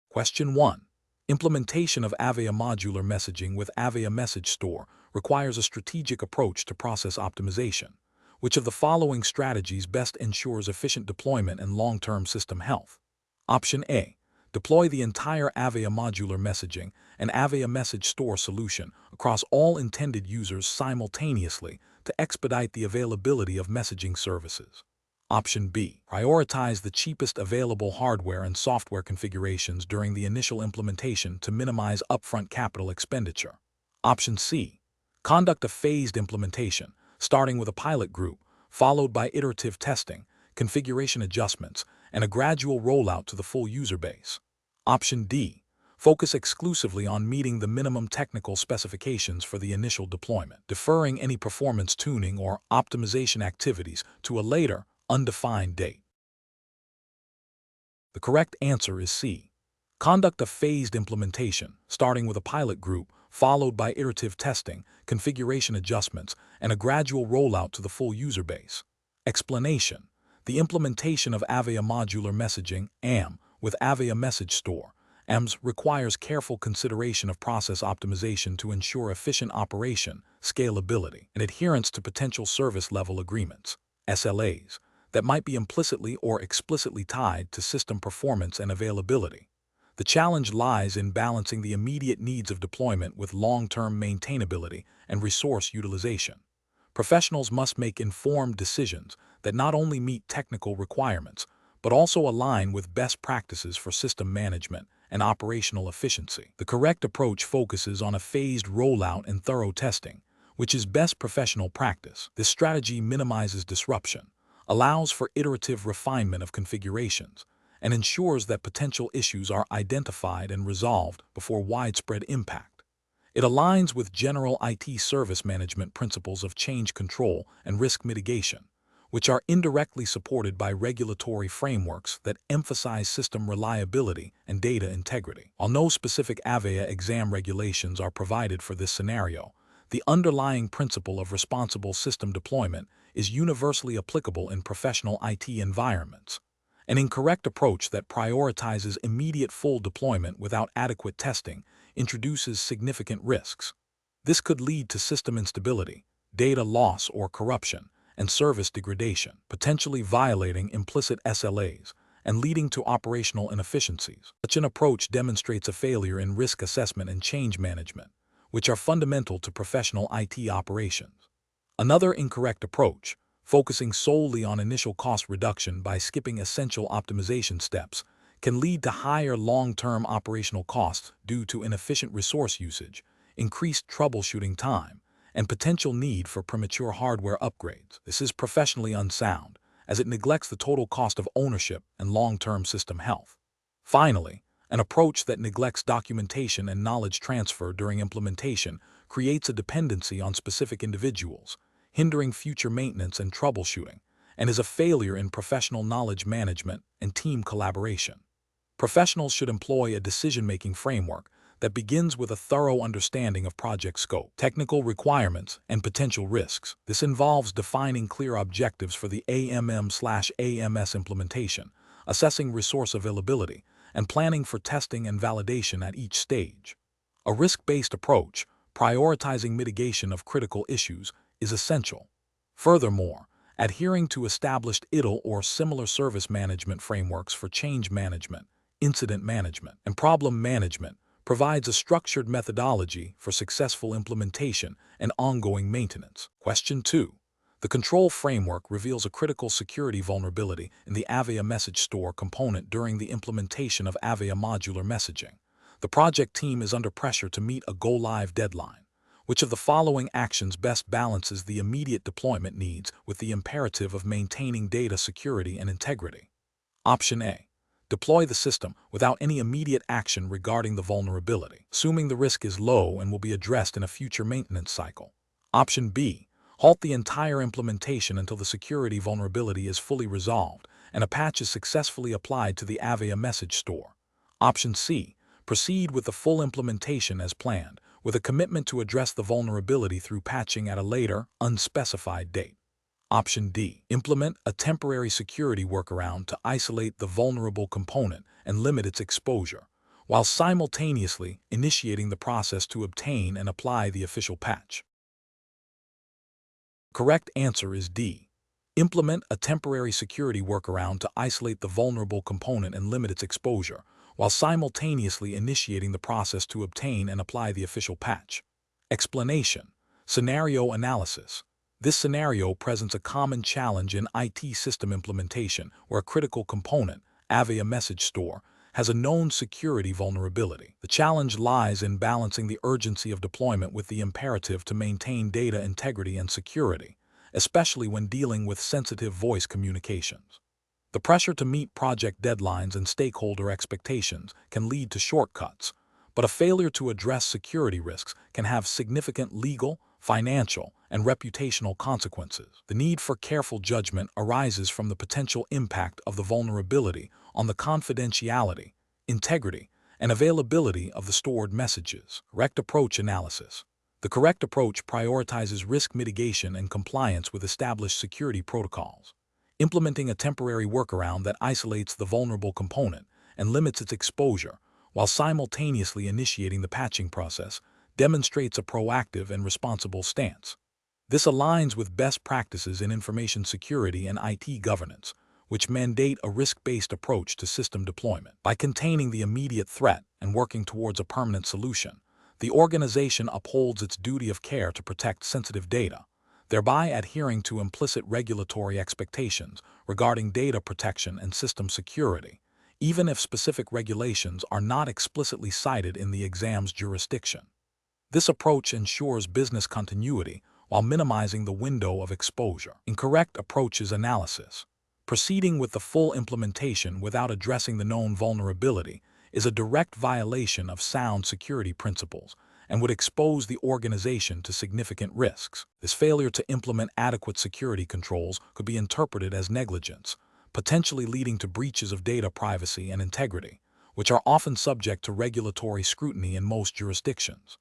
Question 1. Implementation of Avaya modular messaging with Avaya Message Store requires a strategic approach to process optimization. Which of the following strategies best ensures efficient deployment and long-term system health? Option A. Deploy the entire Avaya modular messaging and Avaya Message Store solution across all intended users simultaneously to expedite the availability of messaging services. Option B. Prioritize the cheapest available hardware and software configurations during the initial implementation to minimize upfront capital expenditure. Option C. Conduct a phased implementation, starting with a pilot group, followed by iterative testing, configuration adjustments, and a gradual rollout to the full user base. Option D. Focus exclusively on meeting the minimum technical specifications for the initial deployment, deferring any performance tuning or optimization activities to a later, undefined date. The correct answer is C. Conduct a phased implementation, starting with a pilot group, followed by iterative testing, configuration adjustments, and a gradual rollout to the full user base. Explanation: the implementation of Avaya Modular Messaging (AM) with Avaya Message Store (AMS) requires careful consideration of process optimization to ensure efficient operation, scalability, and adherence to potential service level agreements (SLAs) that might be implicitly or explicitly tied to system performance and availability. The challenge lies in balancing the immediate needs of deployment with long-term maintainability and resource utilization. Professionals must make informed decisions that not only meet technical requirements, but also align with best practices for system management and operational efficiency. The correct approach focuses on a phased rollout and thorough testing, which is best professional practice. This strategy minimizes disruption, allows for iterative refinement of configurations, and ensures that potential issues are identified and resolved before widespread impact. It aligns with general IT service management principles of change control and risk mitigation, which are indirectly supported by regulatory frameworks that emphasize system reliability and data integrity. While no specific Avaya exam regulations are provided for this scenario, the underlying principle of responsible system deployment is universally applicable in professional IT environments. An incorrect approach that prioritizes immediate full deployment without adequate testing introduces significant risks. This could lead to system instability, data loss or corruption, and service degradation, potentially violating implicit SLAs and leading to operational inefficiencies. Such an approach demonstrates a failure in risk assessment and change management, which are fundamental to professional IT operations. Another incorrect approach, focusing solely on initial cost reduction by skipping essential optimization steps, can lead to higher long-term operational costs due to inefficient resource usage, increased troubleshooting time, and potential need for premature hardware upgrades. This is professionally unsound, as it neglects the total cost of ownership and long-term system health. Finally, an approach that neglects documentation and knowledge transfer during implementation creates a dependency on specific individuals, hindering future maintenance and troubleshooting, and is a failure in professional knowledge management and team collaboration. Professionals should employ a decision-making framework that begins with a thorough understanding of project scope, technical requirements, and potential risks. This involves defining clear objectives for the AMM/AMS implementation, assessing resource availability, and planning for testing and validation at each stage. A risk-based approach, prioritizing mitigation of critical issues, is essential. Furthermore, adhering to established ITIL or similar service management frameworks for change management, incident management, and problem management provides a structured methodology for successful implementation and ongoing maintenance. Question 2. The control framework reveals a critical security vulnerability in the Avaya Message Store component during the implementation of Avaya Modular Messaging. The project team is under pressure to meet a go-live deadline. Which of the following actions best balances the immediate deployment needs with the imperative of maintaining data security and integrity? Option A. Deploy the system without any immediate action regarding the vulnerability, assuming the risk is low and will be addressed in a future maintenance cycle. Option B. Halt the entire implementation until the security vulnerability is fully resolved and a patch is successfully applied to the Avaya Message Store. Option C. Proceed with the full implementation as planned, with a commitment to address the vulnerability through patching at a later, unspecified date. Option D. Implement a temporary security workaround to isolate the vulnerable component and limit its exposure, while simultaneously initiating the process to obtain and apply the official patch. Correct answer is D. Implement a temporary security workaround to isolate the vulnerable component and limit its exposure, while simultaneously initiating the process to obtain and apply the official patch. Explanation. Scenario analysis. This scenario presents a common challenge in IT system implementation where a critical component, Avaya message store, has a known security vulnerability. The challenge lies in balancing the urgency of deployment with the imperative to maintain data integrity and security, especially when dealing with sensitive voice communications. The pressure to meet project deadlines and stakeholder expectations can lead to shortcuts, but a failure to address security risks can have significant legal, financial, and reputational consequences. The need for careful judgment arises from the potential impact of the vulnerability on the confidentiality, integrity, and availability of the stored messages. Correct approach analysis. The correct approach prioritizes risk mitigation and compliance with established security protocols. Implementing a temporary workaround that isolates the vulnerable component and limits its exposure while simultaneously initiating the patching process demonstrates a proactive and responsible stance. This aligns with best practices in information security and IT governance, which mandate a risk-based approach to system deployment. By containing the immediate threat and working towards a permanent solution, the organization upholds its duty of care to protect sensitive data, thereby adhering to implicit regulatory expectations regarding data protection and system security, even if specific regulations are not explicitly cited in the exam's jurisdiction. This approach ensures business continuity while minimizing the window of exposure. Incorrect approaches analysis. Proceeding with the full implementation without addressing the known vulnerability is a direct violation of sound security principles and would expose the organization to significant risks. This failure to implement adequate security controls could be interpreted as negligence, potentially leading to breaches of data privacy and integrity, which are often subject to regulatory scrutiny in most jurisdictions.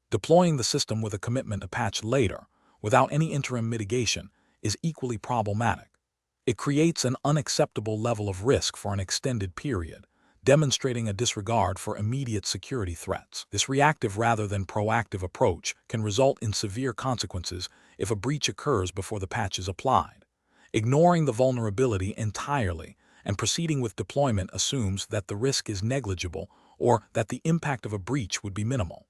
Deploying the system with a commitment to patch later, without any interim mitigation, is equally problematic. It creates an unacceptable level of risk for an extended period, demonstrating a disregard for immediate security threats. This reactive rather than proactive approach can result in severe consequences if a breach occurs before the patch is applied. Ignoring the vulnerability entirely and proceeding with deployment assumes that the risk is negligible or that the impact of a breach would be minimal.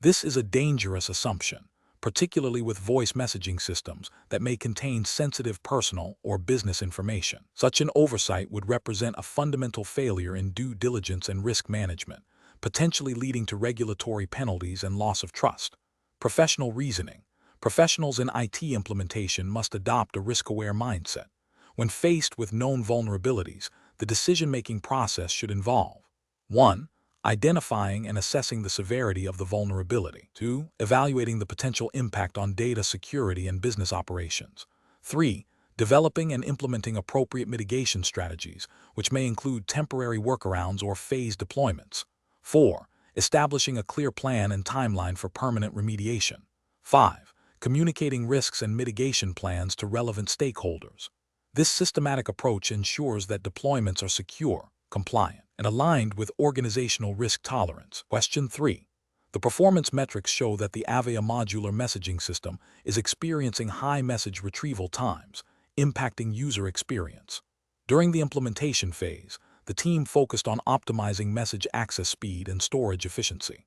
This is a dangerous assumption, particularly with voice messaging systems that may contain sensitive personal or business information. Such an oversight would represent a fundamental failure in due diligence and risk management, potentially leading to regulatory penalties and loss of trust. Professional reasoning. Professionals in IT implementation must adopt a risk-aware mindset. When faced with known vulnerabilities, the decision-making process should involve 1. Identifying and assessing the severity of the vulnerability. 2. Evaluating the potential impact on data security and business operations. 3. Developing and implementing appropriate mitigation strategies, which may include temporary workarounds or phased deployments. 4. Establishing a clear plan and timeline for permanent remediation. 5. Communicating risks and mitigation plans to relevant stakeholders. This systematic approach ensures that deployments are secure, compliant, and aligned with organizational risk tolerance. Question 3. The performance metrics show that the Avaya modular messaging system is experiencing high message retrieval times, impacting user experience. During the implementation phase, the team focused on optimizing message access speed and storage efficiency.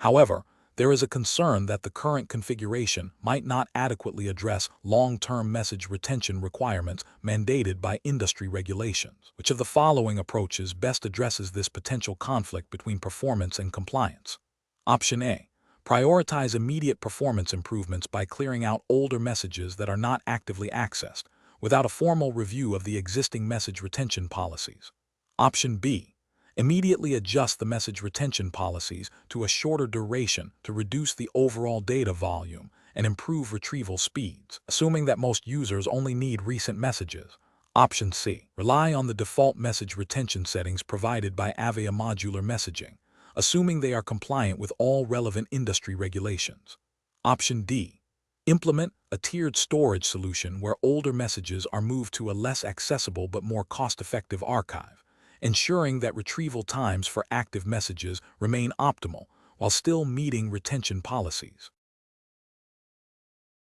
However, there is a concern that the current configuration might not adequately address long-term message retention requirements mandated by industry regulations. Which of the following approaches best addresses this potential conflict between performance and compliance? Option A. Prioritize immediate performance improvements by clearing out older messages that are not actively accessed, without a formal review of the existing message retention policies. Option B. Immediately adjust the message retention policies to a shorter duration to reduce the overall data volume and improve retrieval speeds, assuming that most users only need recent messages. Option C. Rely on the default message retention settings provided by Avaya modular messaging, assuming they are compliant with all relevant industry regulations. Option D. Implement a tiered storage solution where older messages are moved to a less accessible but more cost-effective archive, ensuring that retrieval times for active messages remain optimal while still meeting retention policies.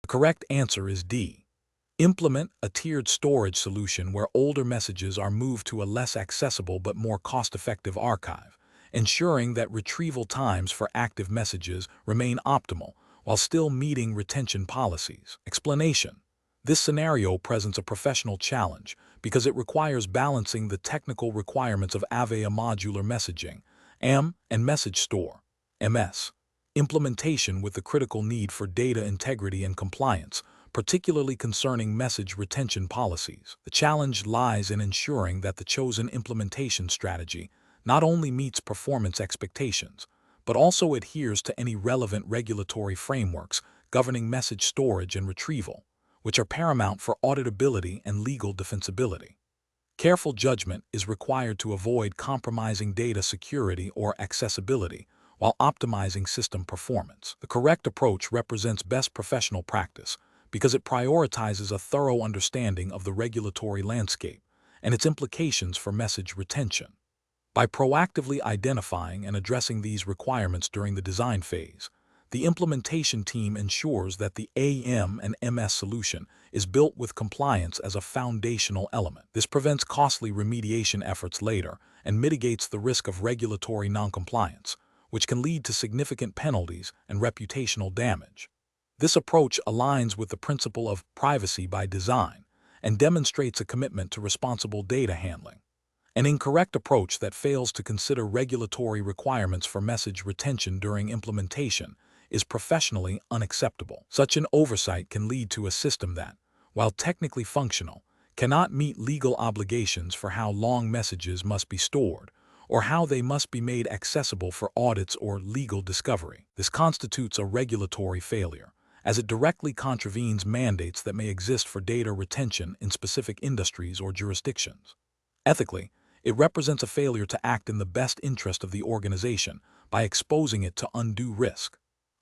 The correct answer is D. Implement a tiered storage solution where older messages are moved to a less accessible but more cost-effective archive, ensuring that retrieval times for active messages remain optimal while still meeting retention policies. Explanation: this scenario presents a professional challenge because it requires balancing the technical requirements of Avaya modular messaging (AM) and message store (MS) implementation with the critical need for data integrity and compliance, particularly concerning message retention policies. The challenge lies in ensuring that the chosen implementation strategy not only meets performance expectations, but also adheres to any relevant regulatory frameworks governing message storage and retrieval, which are paramount for auditability and legal defensibility. Careful judgment is required to avoid compromising data security or accessibility while optimizing system performance. The correct approach represents best professional practice because it prioritizes a thorough understanding of the regulatory landscape and its implications for message retention. By proactively identifying and addressing these requirements during the design phase, the implementation team ensures that the AM and MS solution is built with compliance as a foundational element. This prevents costly remediation efforts later and mitigates the risk of regulatory noncompliance, which can lead to significant penalties and reputational damage. This approach aligns with the principle of privacy by design and demonstrates a commitment to responsible data handling. An incorrect approach that fails to consider regulatory requirements for message retention during implementation is professionally unacceptable. Such an oversight can lead to a system that, while technically functional, cannot meet legal obligations for how long messages must be stored or how they must be made accessible for audits or legal discovery. This constitutes a regulatory failure, as it directly contravenes mandates that may exist for data retention in specific industries or jurisdictions. Ethically, it represents a failure to act in the best interest of the organization by exposing it to undue risk.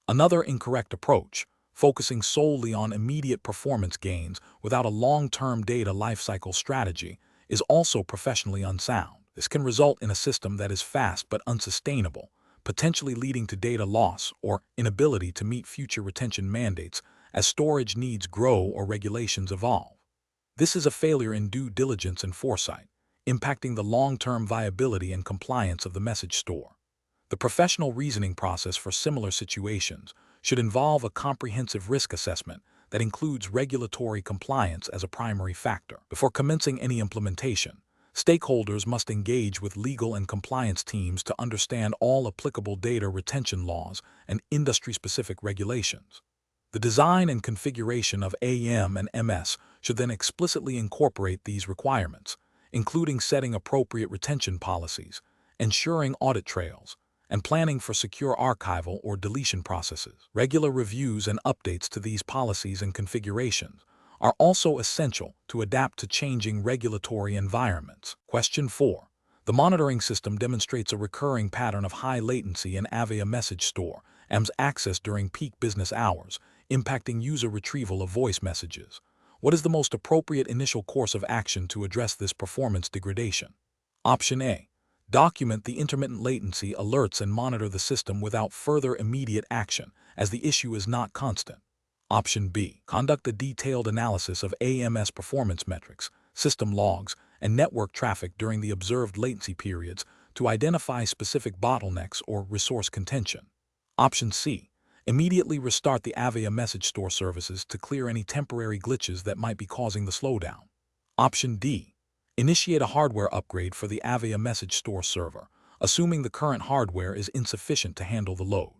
Another incorrect approach, focusing solely on immediate performance gains without a long-term data lifecycle strategy, is also professionally unsound. This can result in a system that is fast but unsustainable, potentially leading to data loss or inability to meet future retention mandates as storage needs grow or regulations evolve. This is a failure in due diligence and foresight, impacting the long-term viability and compliance of the message store. The professional reasoning process for similar situations should involve a comprehensive risk assessment that includes regulatory compliance as a primary factor. Before commencing any implementation, stakeholders must engage with legal and compliance teams to understand all applicable data retention laws and industry-specific regulations. The design and configuration of AM and MS should then explicitly incorporate these requirements, including setting appropriate retention policies, ensuring audit trails, and planning for secure archival or deletion processes. Regular reviews and updates to these policies and configurations are also essential to adapt to changing regulatory environments. Question 4. The monitoring system demonstrates a recurring pattern of high latency in Avaya message store (AMS) access during peak business hours, impacting user retrieval of voice messages. What is the most appropriate initial course of action to address this performance degradation? Option A. Document the intermittent latency alerts and monitor the system without further immediate action, as the issue is not constant. Option B. Conduct a detailed analysis of AMS performance metrics, system logs, and network traffic during the observed latency periods to identify specific bottlenecks or resource contention. Option C. Immediately restart the Avaya message store services to clear any temporary glitches that might be causing the slowdown. Option D. Initiate a hardware upgrade for the Avaya message store server, assuming the current hardware is insufficient to handle the load.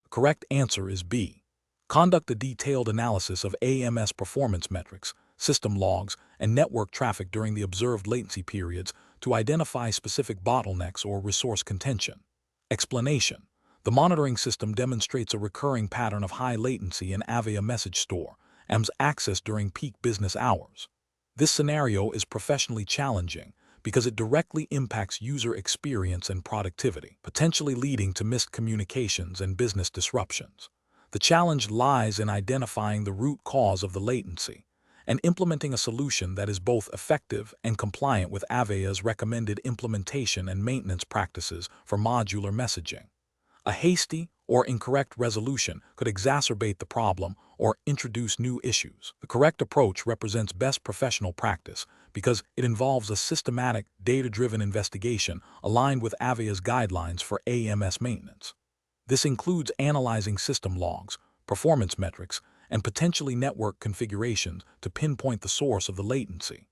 The correct answer is B. Conduct a detailed analysis of AMS performance metrics, system logs, and network traffic during the observed latency periods to identify specific bottlenecks or resource contention. Explanation: the monitoring system demonstrates a recurring pattern of high latency in Avaya message store (AMS) access during peak business hours. This scenario is professionally challenging because it directly impacts user experience and productivity, potentially leading to missed communications and business disruptions. The challenge lies in identifying the root cause of the latency and implementing a solution that is both effective and compliant with Avaya's recommended implementation and maintenance practices for modular messaging. A hasty or incorrect resolution could exacerbate the problem or introduce new issues. The correct approach represents best professional practice because it involves a systematic, data-driven investigation aligned with Avaya's guidelines for AMS maintenance. This includes analyzing system logs, performance metrics, and potentially network configurations to pinpoint the source of the latency.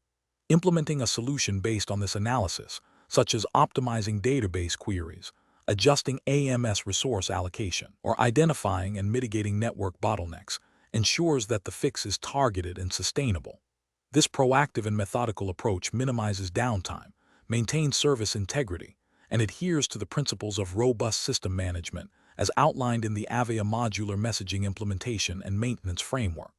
Implementing a solution based on this analysis, such as optimizing database queries, adjusting AMS resource allocation, or identifying and mitigating network bottlenecks, ensures that the fix is targeted and sustainable. This proactive and methodical approach minimizes downtime, maintains service integrity, and adheres to the principles of robust system management as outlined in the Avaya Modular Messaging Implementation and Maintenance Framework.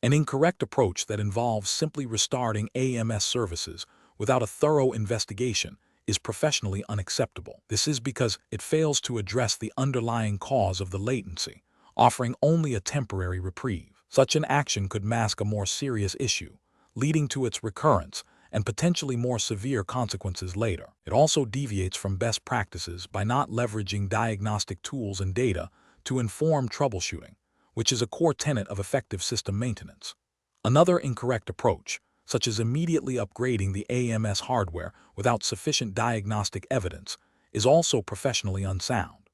An incorrect approach that involves simply restarting AMS services without a thorough investigation is professionally unacceptable. This is because it fails to address the underlying cause of the latency, offering only a temporary reprieve. Such an action could mask a more serious issue, leading to its recurrence and potentially more severe consequences later. It also deviates from best practices by not leveraging diagnostic tools and data to inform troubleshooting, which is a core tenet of effective system maintenance. Another incorrect approach, such as immediately upgrading the AMS hardware without sufficient diagnostic evidence, is also professionally unsound.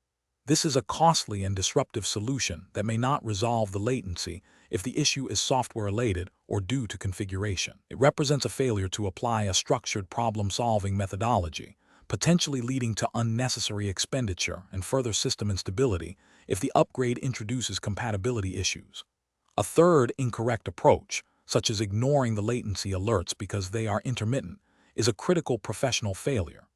This is a costly and disruptive solution that may not resolve the latency if the issue is software-related or due to configuration. It represents a failure to apply a structured problem-solving methodology, potentially leading to unnecessary expenditure and further system instability if the upgrade introduces compatibility issues. A third incorrect approach, such as ignoring the latency alerts because they are intermittent, is a critical professional failure.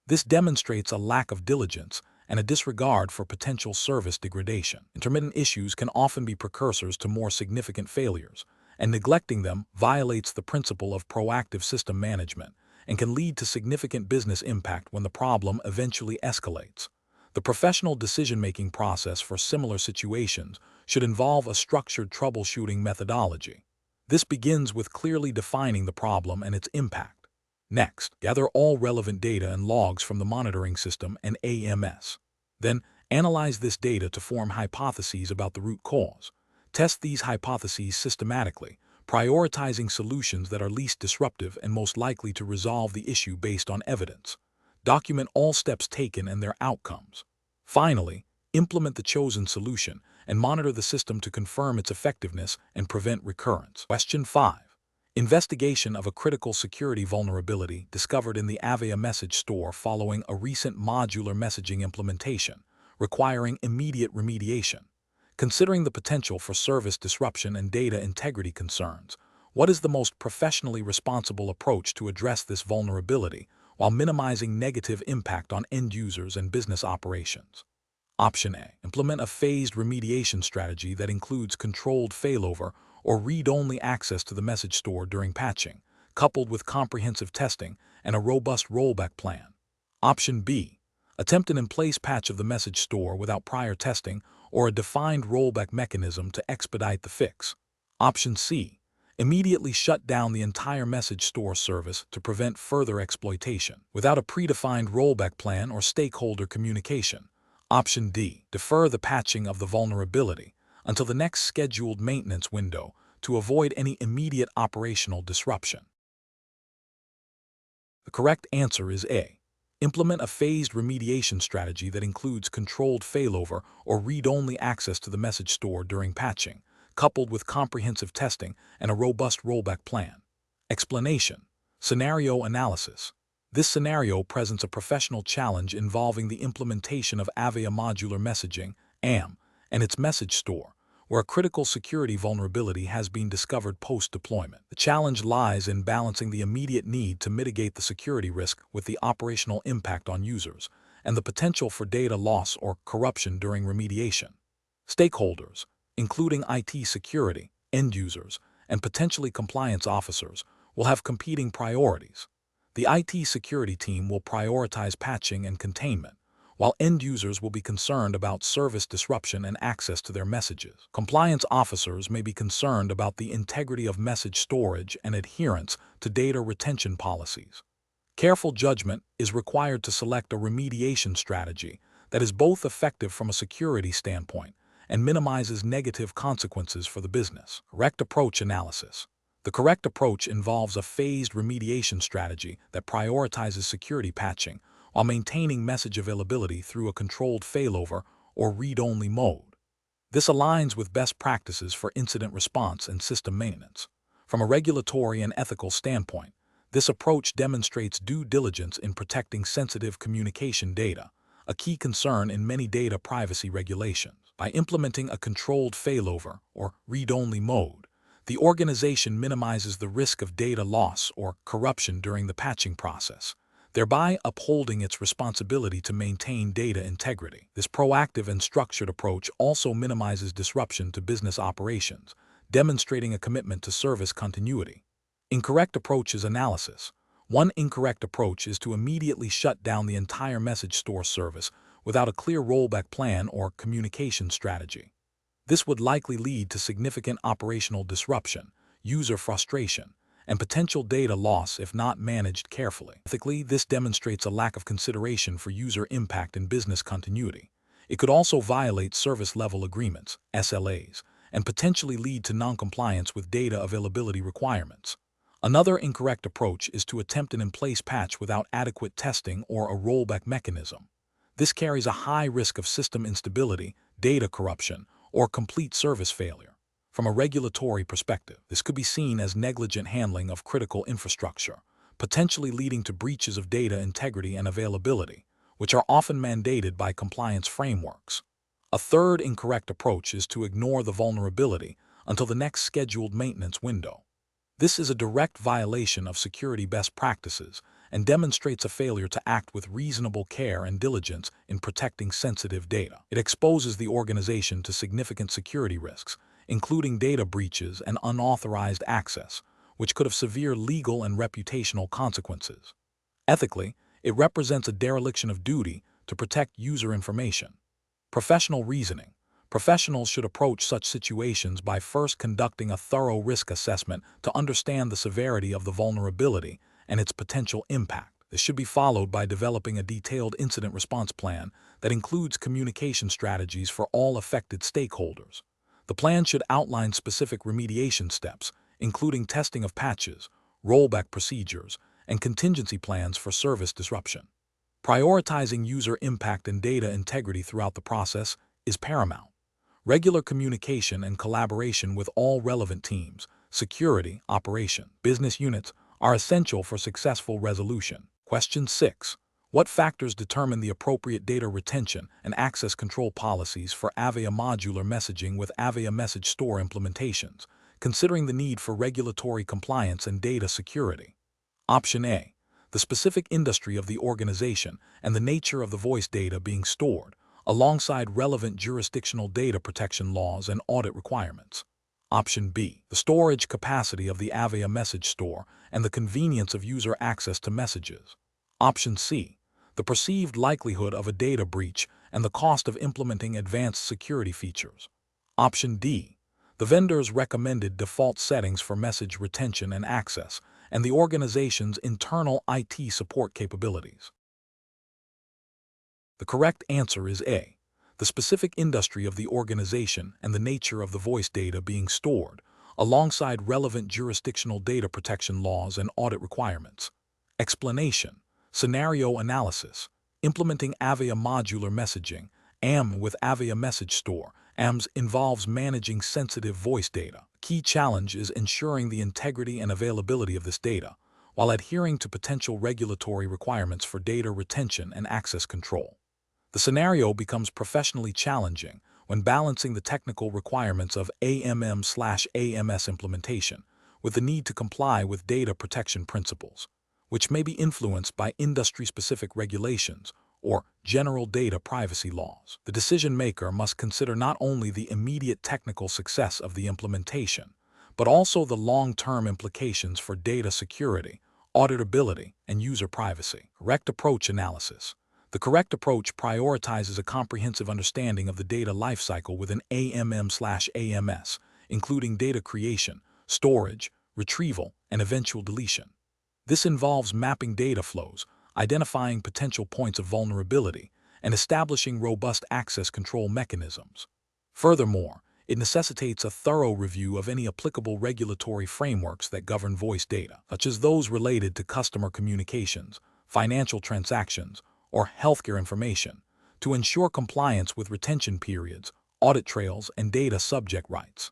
This demonstrates a lack of diligence and a disregard for potential service degradation. Intermittent issues can often be precursors to more significant failures, and neglecting them violates the principle of proactive system management and can lead to significant business impact when the problem eventually escalates. The professional decision-making process for similar situations should involve a structured troubleshooting methodology. This begins with clearly defining the problem and its impact. Next, gather all relevant data and logs from the monitoring system and AMS. Then, analyze this data to form hypotheses about the root cause. Test these hypotheses systematically, prioritizing solutions that are least disruptive and most likely to resolve the issue based on evidence. Document all steps taken and their outcomes. Finally, implement the chosen solution and monitor the system to confirm its effectiveness and prevent recurrence. Question 5. Investigation of a critical security vulnerability discovered in the Avaya message store following a recent modular messaging implementation, requiring immediate remediation. Considering the potential for service disruption and data integrity concerns, what is the most professionally responsible approach to address this vulnerability while minimizing negative impact on end users and business operations? Option A. Implement a phased remediation strategy that includes controlled failover or read-only access to the message store during patching, coupled with comprehensive testing and a robust rollback plan. Option B. Attempt an in-place patch of the message store without prior testing or a defined rollback mechanism to expedite the fix. Option C. Immediately shut down the entire message store service to prevent further exploitation, without a predefined rollback plan or stakeholder communication. Option D. Defer the patching of the vulnerability until the next scheduled maintenance window to avoid any immediate operational disruption. The correct answer is A. Implement a phased remediation strategy that includes controlled failover or read-only access to the message store during patching, coupled with comprehensive testing and a robust rollback plan. Explanation. Scenario analysis. This scenario presents a professional challenge involving the implementation of Avaya Modular Messaging, AM, and its message store, where a critical security vulnerability has been discovered post-deployment. The challenge lies in balancing the immediate need to mitigate the security risk with the operational impact on users and the potential for data loss or corruption during remediation. Stakeholders, including IT security, end users, and potentially compliance officers, will have competing priorities. The IT security team will prioritize patching and containment, while end users will be concerned about service disruption and access to their messages. Compliance officers may be concerned about the integrity of message storage and adherence to data retention policies. Careful judgment is required to select a remediation strategy that is both effective from a security standpoint and minimizes negative consequences for the business. Correct approach analysis. The correct approach involves a phased remediation strategy that prioritizes security patching while maintaining message availability through a controlled failover or read-only mode. This aligns with best practices for incident response and system maintenance. From a regulatory and ethical standpoint, this approach demonstrates due diligence in protecting sensitive communication data, a key concern in many data privacy regulations. By implementing a controlled failover or read-only mode, the organization minimizes the risk of data loss or corruption during the patching process, thereby upholding its responsibility to maintain data integrity. This proactive and structured approach also minimizes disruption to business operations, demonstrating a commitment to service continuity. Incorrect approaches analysis. One incorrect approach is to immediately shut down the entire message store service without a clear rollback plan or communication strategy. This would likely lead to significant operational disruption, user frustration, and potential data loss if not managed carefully. Ethically, this demonstrates a lack of consideration for user impact and business continuity. It could also violate service-level agreements, SLAs, and potentially lead to noncompliance with data availability requirements. Another incorrect approach is to attempt an in-place patch without adequate testing or a rollback mechanism. This carries a high risk of system instability, data corruption, or complete service failure. From a regulatory perspective, this could be seen as negligent handling of critical infrastructure, potentially leading to breaches of data integrity and availability, which are often mandated by compliance frameworks. A third incorrect approach is to ignore the vulnerability until the next scheduled maintenance window. This is a direct violation of security best practices and demonstrates a failure to act with reasonable care and diligence in protecting sensitive data. It exposes the organization to significant security risks, including data breaches and unauthorized access, which could have severe legal and reputational consequences. Ethically, it represents a dereliction of duty to protect user information. Professional reasoning. Professionals should approach such situations by first conducting a thorough risk assessment to understand the severity of the vulnerability and its potential impact. This should be followed by developing a detailed incident response plan that includes communication strategies for all affected stakeholders. The plan should outline specific remediation steps, including testing of patches, rollback procedures, and contingency plans for service disruption. Prioritizing user impact and data integrity throughout the process is paramount. Regular communication and collaboration with all relevant teams, security, operation, business units are essential for successful resolution. Question 6. What factors determine the appropriate data retention and access control policies for Avaya modular messaging with Avaya message store implementations, considering the need for regulatory compliance and data security? Option A. The specific industry of the organization and the nature of the voice data being stored, alongside relevant jurisdictional data protection laws and audit requirements. Option B. The storage capacity of the Avaya message store and the convenience of user access to messages. Option C. The perceived likelihood of a data breach and the cost of implementing advanced security features. Option D. The vendor's recommended default settings for message retention and access, and the organization's internal IT support capabilities. The correct answer is A. The specific industry of the organization and the nature of the voice data being stored, alongside relevant jurisdictional data protection laws and audit requirements. Explanation. Scenario analysis. Implementing Avaya modular messaging, AM with Avaya message store, AMS involves managing sensitive voice data. Key challenge is ensuring the integrity and availability of this data, while adhering to potential regulatory requirements for data retention and access control. The scenario becomes professionally challenging when balancing the technical requirements of AMM/AMS implementation with the need to comply with data protection principles, which may be influenced by industry-specific regulations or general data privacy laws. The decision maker must consider not only the immediate technical success of the implementation, but also the long-term implications for data security, auditability, and user privacy. Correct approach analysis. The correct approach prioritizes a comprehensive understanding of the data lifecycle within AMM/AMS, including data creation, storage, retrieval, and eventual deletion. This involves mapping data flows, identifying potential points of vulnerability, and establishing robust access control mechanisms. Furthermore, it necessitates a thorough review of any applicable regulatory frameworks that govern voice data, such as those related to customer communications, financial transactions, or healthcare information, to ensure compliance with retention periods, audit trails, and data subject rights.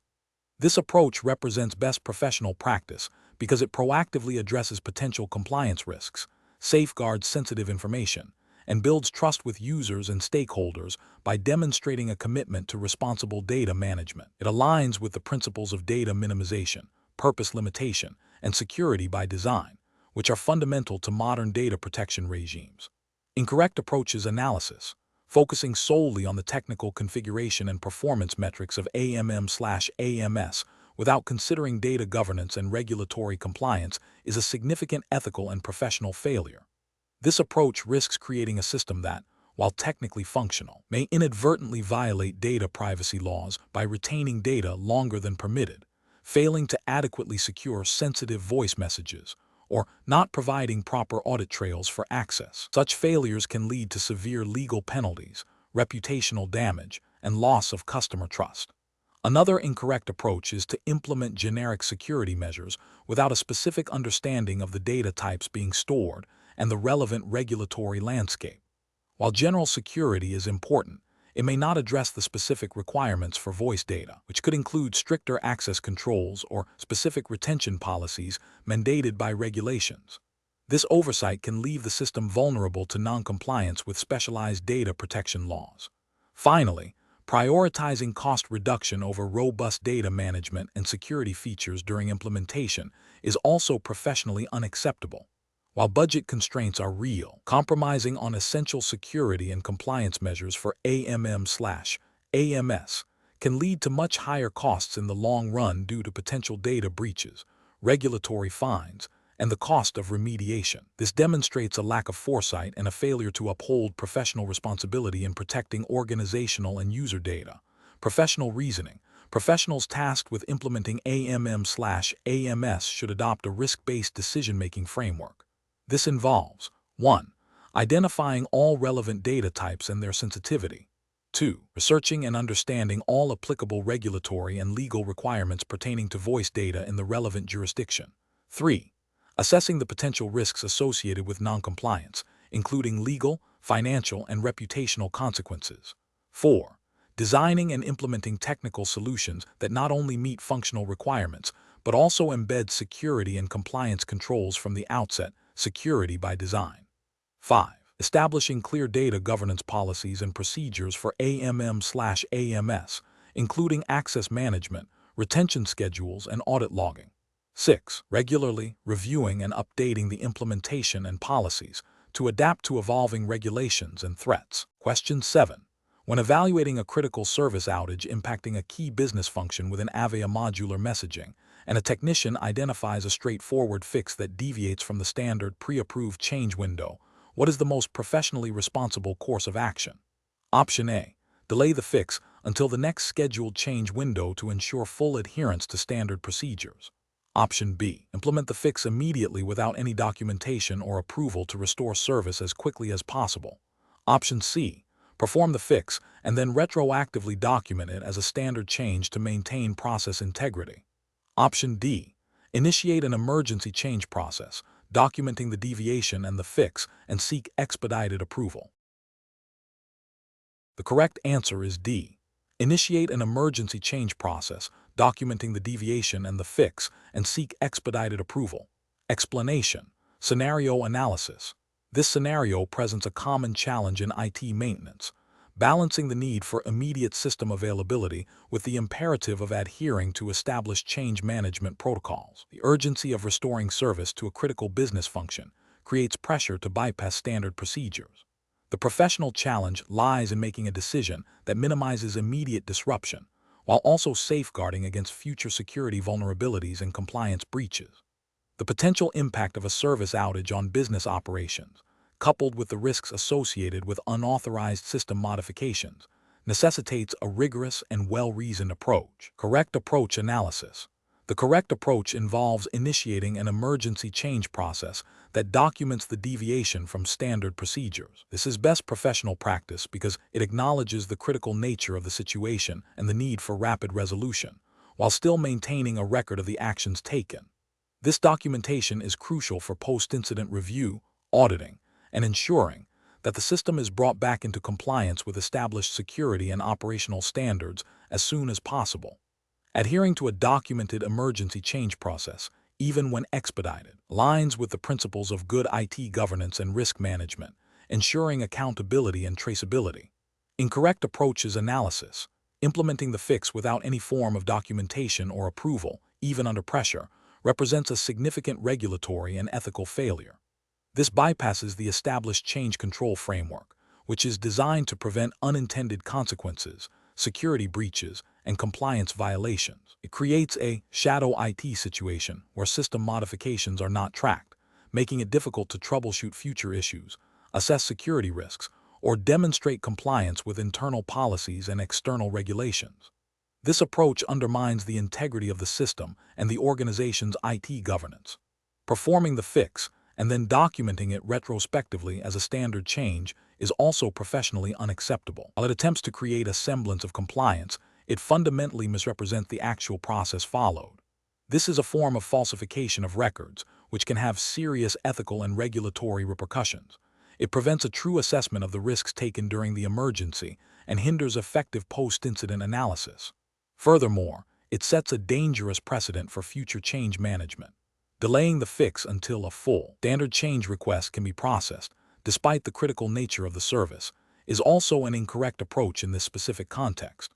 This approach represents best professional practice because it proactively addresses potential compliance risks, safeguards sensitive information, and builds trust with users and stakeholders by demonstrating a commitment to responsible data management. It aligns with the principles of data minimization, purpose limitation, and security by design, which are fundamental to modern data protection regimes. Incorrect approaches analysis, focusing solely on the technical configuration and performance metrics of AMM/AMS without considering data governance and regulatory compliance, is a significant ethical and professional failure. This approach risks creating a system that, while technically functional, may inadvertently violate data privacy laws by retaining data longer than permitted, failing to adequately secure sensitive voice messages, or not providing proper audit trails for access. Such failures can lead to severe legal penalties, reputational damage, and loss of customer trust. Another incorrect approach is to implement generic security measures without a specific understanding of the data types being stored and the relevant regulatory landscape. While general security is important, it may not address the specific requirements for voice data, which could include stricter access controls or specific retention policies mandated by regulations. This oversight can leave the system vulnerable to noncompliance with specialized data protection laws. Finally, prioritizing cost reduction over robust data management and security features during implementation is also professionally unacceptable. While budget constraints are real, compromising on essential security and compliance measures for AMM/AMS can lead to much higher costs in the long run due to potential data breaches, regulatory fines, and the cost of remediation. This demonstrates a lack of foresight and a failure to uphold professional responsibility in protecting organizational and user data. Professional reasoning. Professionals tasked with implementing AMM/AMS should adopt a risk-based decision-making framework. This involves 1. Identifying all relevant data types and their sensitivity. 2. Researching and understanding all applicable regulatory and legal requirements pertaining to voice data in the relevant jurisdiction. 3. Assessing the potential risks associated with noncompliance, including legal, financial, and reputational consequences. 4. Designing and implementing technical solutions that not only meet functional requirements, but also embed security and compliance controls from the outset, security by design. 5. Establishing clear data governance policies and procedures for AMM/AMS, including access management, retention schedules, and audit logging. 6. Regularly reviewing and updating the implementation and policies to adapt to evolving regulations and threats. Question 7. When evaluating a critical service outage impacting a key business function within Avaya modular messaging, and a technician identifies a straightforward fix that deviates from the standard pre-approved change window, what is the most professionally responsible course of action? Option A. Delay the fix until the next scheduled change window to ensure full adherence to standard procedures. Option B. Implement the fix immediately without any documentation or approval to restore service as quickly as possible. Option C. Perform the fix and then retroactively document it as a standard change to maintain process integrity. Option D. Initiate an emergency change process, documenting the deviation and the fix, and seek expedited approval. The correct answer is D. Initiate an emergency change process, documenting the deviation and the fix, and seek expedited approval. Explanation. Scenario analysis. This scenario presents a common challenge in IT maintenance, balancing the need for immediate system availability with the imperative of adhering to established change management protocols. The urgency of restoring service to a critical business function creates pressure to bypass standard procedures. The professional challenge lies in making a decision that minimizes immediate disruption, while also safeguarding against future security vulnerabilities and compliance breaches. The potential impact of a service outage on business operations. coupled with the risks associated with unauthorized system modifications, necessitates a rigorous and well-reasoned approach. Correct approach analysis. The correct approach involves initiating an emergency change process that documents the deviation from standard procedures. This is best professional practice because it acknowledges the critical nature of the situation and the need for rapid resolution, while still maintaining a record of the actions taken. This documentation is crucial for post-incident review, auditing, and ensuring that the system is brought back into compliance with established security and operational standards as soon as possible. Adhering to a documented emergency change process, even when expedited, aligns with the principles of good IT governance and risk management, ensuring accountability and traceability. Incorrect approaches analysis. Implementing the fix without any form of documentation or approval, even under pressure, represents a significant regulatory and ethical failure. This bypasses the established change control framework, which is designed to prevent unintended consequences, security breaches, and compliance violations. It creates a shadow IT situation where system modifications are not tracked, making it difficult to troubleshoot future issues, assess security risks, or demonstrate compliance with internal policies and external regulations. This approach undermines the integrity of the system and the organization's IT governance. Performing the fix and then documenting it retrospectively as a standard change is also professionally unacceptable. While it attempts to create a semblance of compliance, it fundamentally misrepresents the actual process followed. This is a form of falsification of records, which can have serious ethical and regulatory repercussions. It prevents a true assessment of the risks taken during the emergency and hinders effective post-incident analysis. Furthermore, it sets a dangerous precedent for future change management. Delaying the fix until a full standard change request can be processed, despite the critical nature of the service, is also an incorrect approach in this specific context.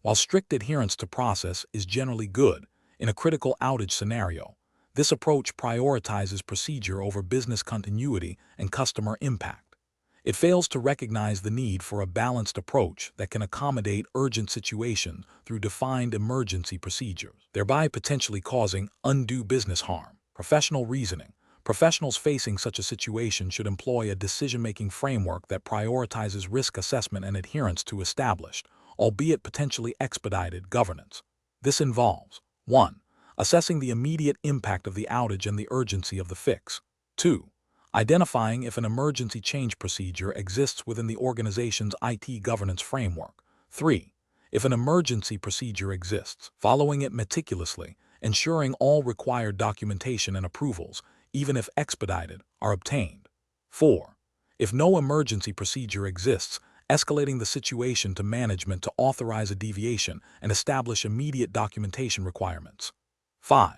While strict adherence to process is generally good, in a critical outage scenario, this approach prioritizes procedure over business continuity and customer impact. It fails to recognize the need for a balanced approach that can accommodate urgent situations through defined emergency procedures, thereby potentially causing undue business harm. Professional reasoning. Professionals facing such a situation should employ a decision-making framework that prioritizes risk assessment and adherence to established, albeit potentially expedited, governance. This involves 1. Assessing the immediate impact of the outage and the urgency of the fix. 2. Identifying if an emergency change procedure exists within the organization's IT governance framework. 3. If an emergency procedure exists, following it meticulously, ensuring all required documentation and approvals, even if expedited, are obtained. 4. If no emergency procedure exists, escalating the situation to management to authorize a deviation and establish immediate documentation requirements. 5.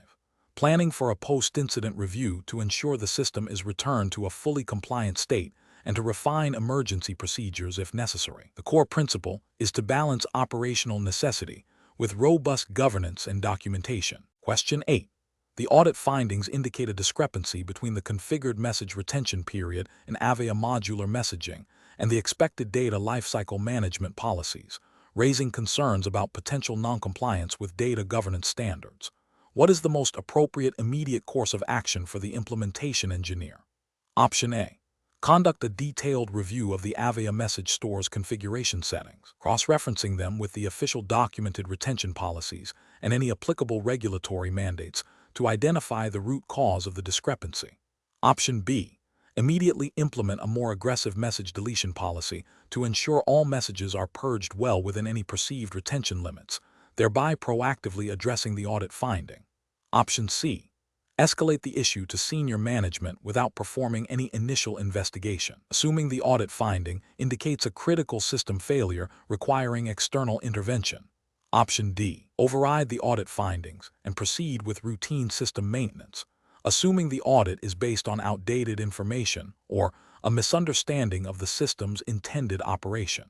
Planning for a post-incident review to ensure the system is returned to a fully compliant state and to refine emergency procedures if necessary. The core principle is to balance operational necessity with robust governance and documentation. Question 8. The audit findings indicate a discrepancy between the configured message retention period in Avaya modular messaging and the expected data lifecycle management policies, raising concerns about potential noncompliance with data governance standards. What is the most appropriate immediate course of action for the implementation engineer? Option A. Conduct a detailed review of the Avaya message store's configuration settings, cross-referencing them with the official documented retention policies and any applicable regulatory mandates to identify the root cause of the discrepancy. Option B. Immediately implement a more aggressive message deletion policy to ensure all messages are purged well within any perceived retention limits, thereby proactively addressing the audit finding. Option C. Escalate the issue to senior management without performing any initial investigation, assuming the audit finding indicates a critical system failure requiring external intervention. Option D. Override the audit findings and proceed with routine system maintenance, assuming the audit is based on outdated information or a misunderstanding of the system's intended operation.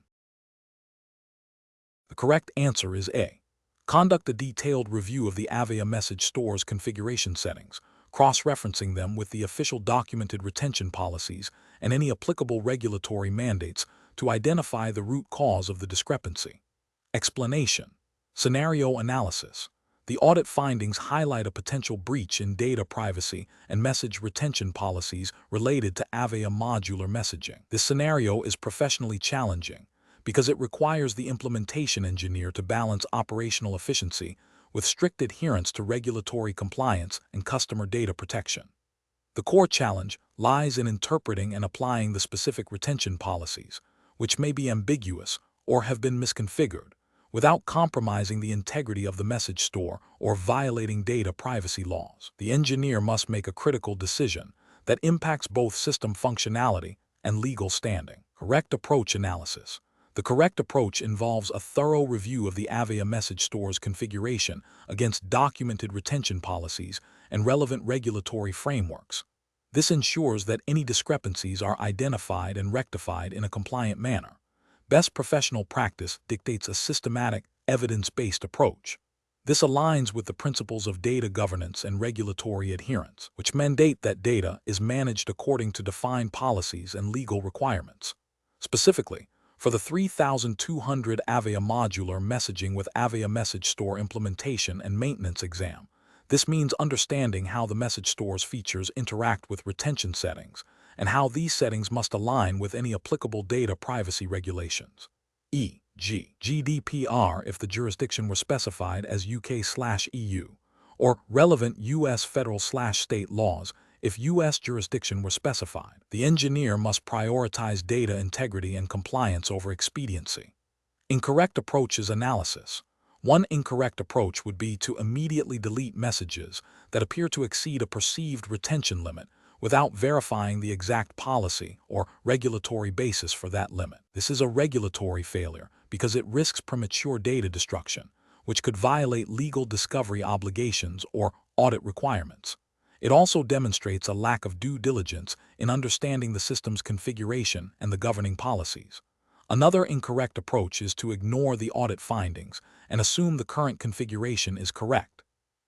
The correct answer is A. Conduct a detailed review of the Avaya message store's configuration settings, cross-referencing them with the official documented retention policies and any applicable regulatory mandates to identify the root cause of the discrepancy. Explanation. Scenario analysis. The audit findings highlight a potential breach in data privacy and message retention policies related to Avaya modular messaging. This scenario is professionally challenging because it requires the implementation engineer to balance operational efficiency with strict adherence to regulatory compliance and customer data protection. The core challenge lies in interpreting and applying the specific retention policies, which may be ambiguous or have been misconfigured, without compromising the integrity of the message store or violating data privacy laws. The engineer must make a critical decision that impacts both system functionality and legal standing. Correct approach analysis. The correct approach involves a thorough review of the Avaya message store's configuration against documented retention policies and relevant regulatory frameworks. This ensures that any discrepancies are identified and rectified in a compliant manner. Best professional practice dictates a systematic, evidence-based approach. This aligns with the principles of data governance and regulatory adherence, which mandate that data is managed according to defined policies and legal requirements. Specifically, for the 3200 Avaya modular messaging with Avaya message store implementation and maintenance exam, this means understanding how the message store's features interact with retention settings and how these settings must align with any applicable data privacy regulations, e.g., GDPR if the jurisdiction were specified as UK/EU, or relevant US federal/state laws if US jurisdiction were specified. The engineer must prioritize data integrity and compliance over expediency. Incorrect approaches analysis. One incorrect approach would be to immediately delete messages that appear to exceed a perceived retention limit without verifying the exact policy or regulatory basis for that limit. This is a regulatory failure because it risks premature data destruction, which could violate legal discovery obligations or audit requirements. It also demonstrates a lack of due diligence in understanding the system's configuration and the governing policies. Another incorrect approach is to ignore the audit findings and assume the current configuration is correct.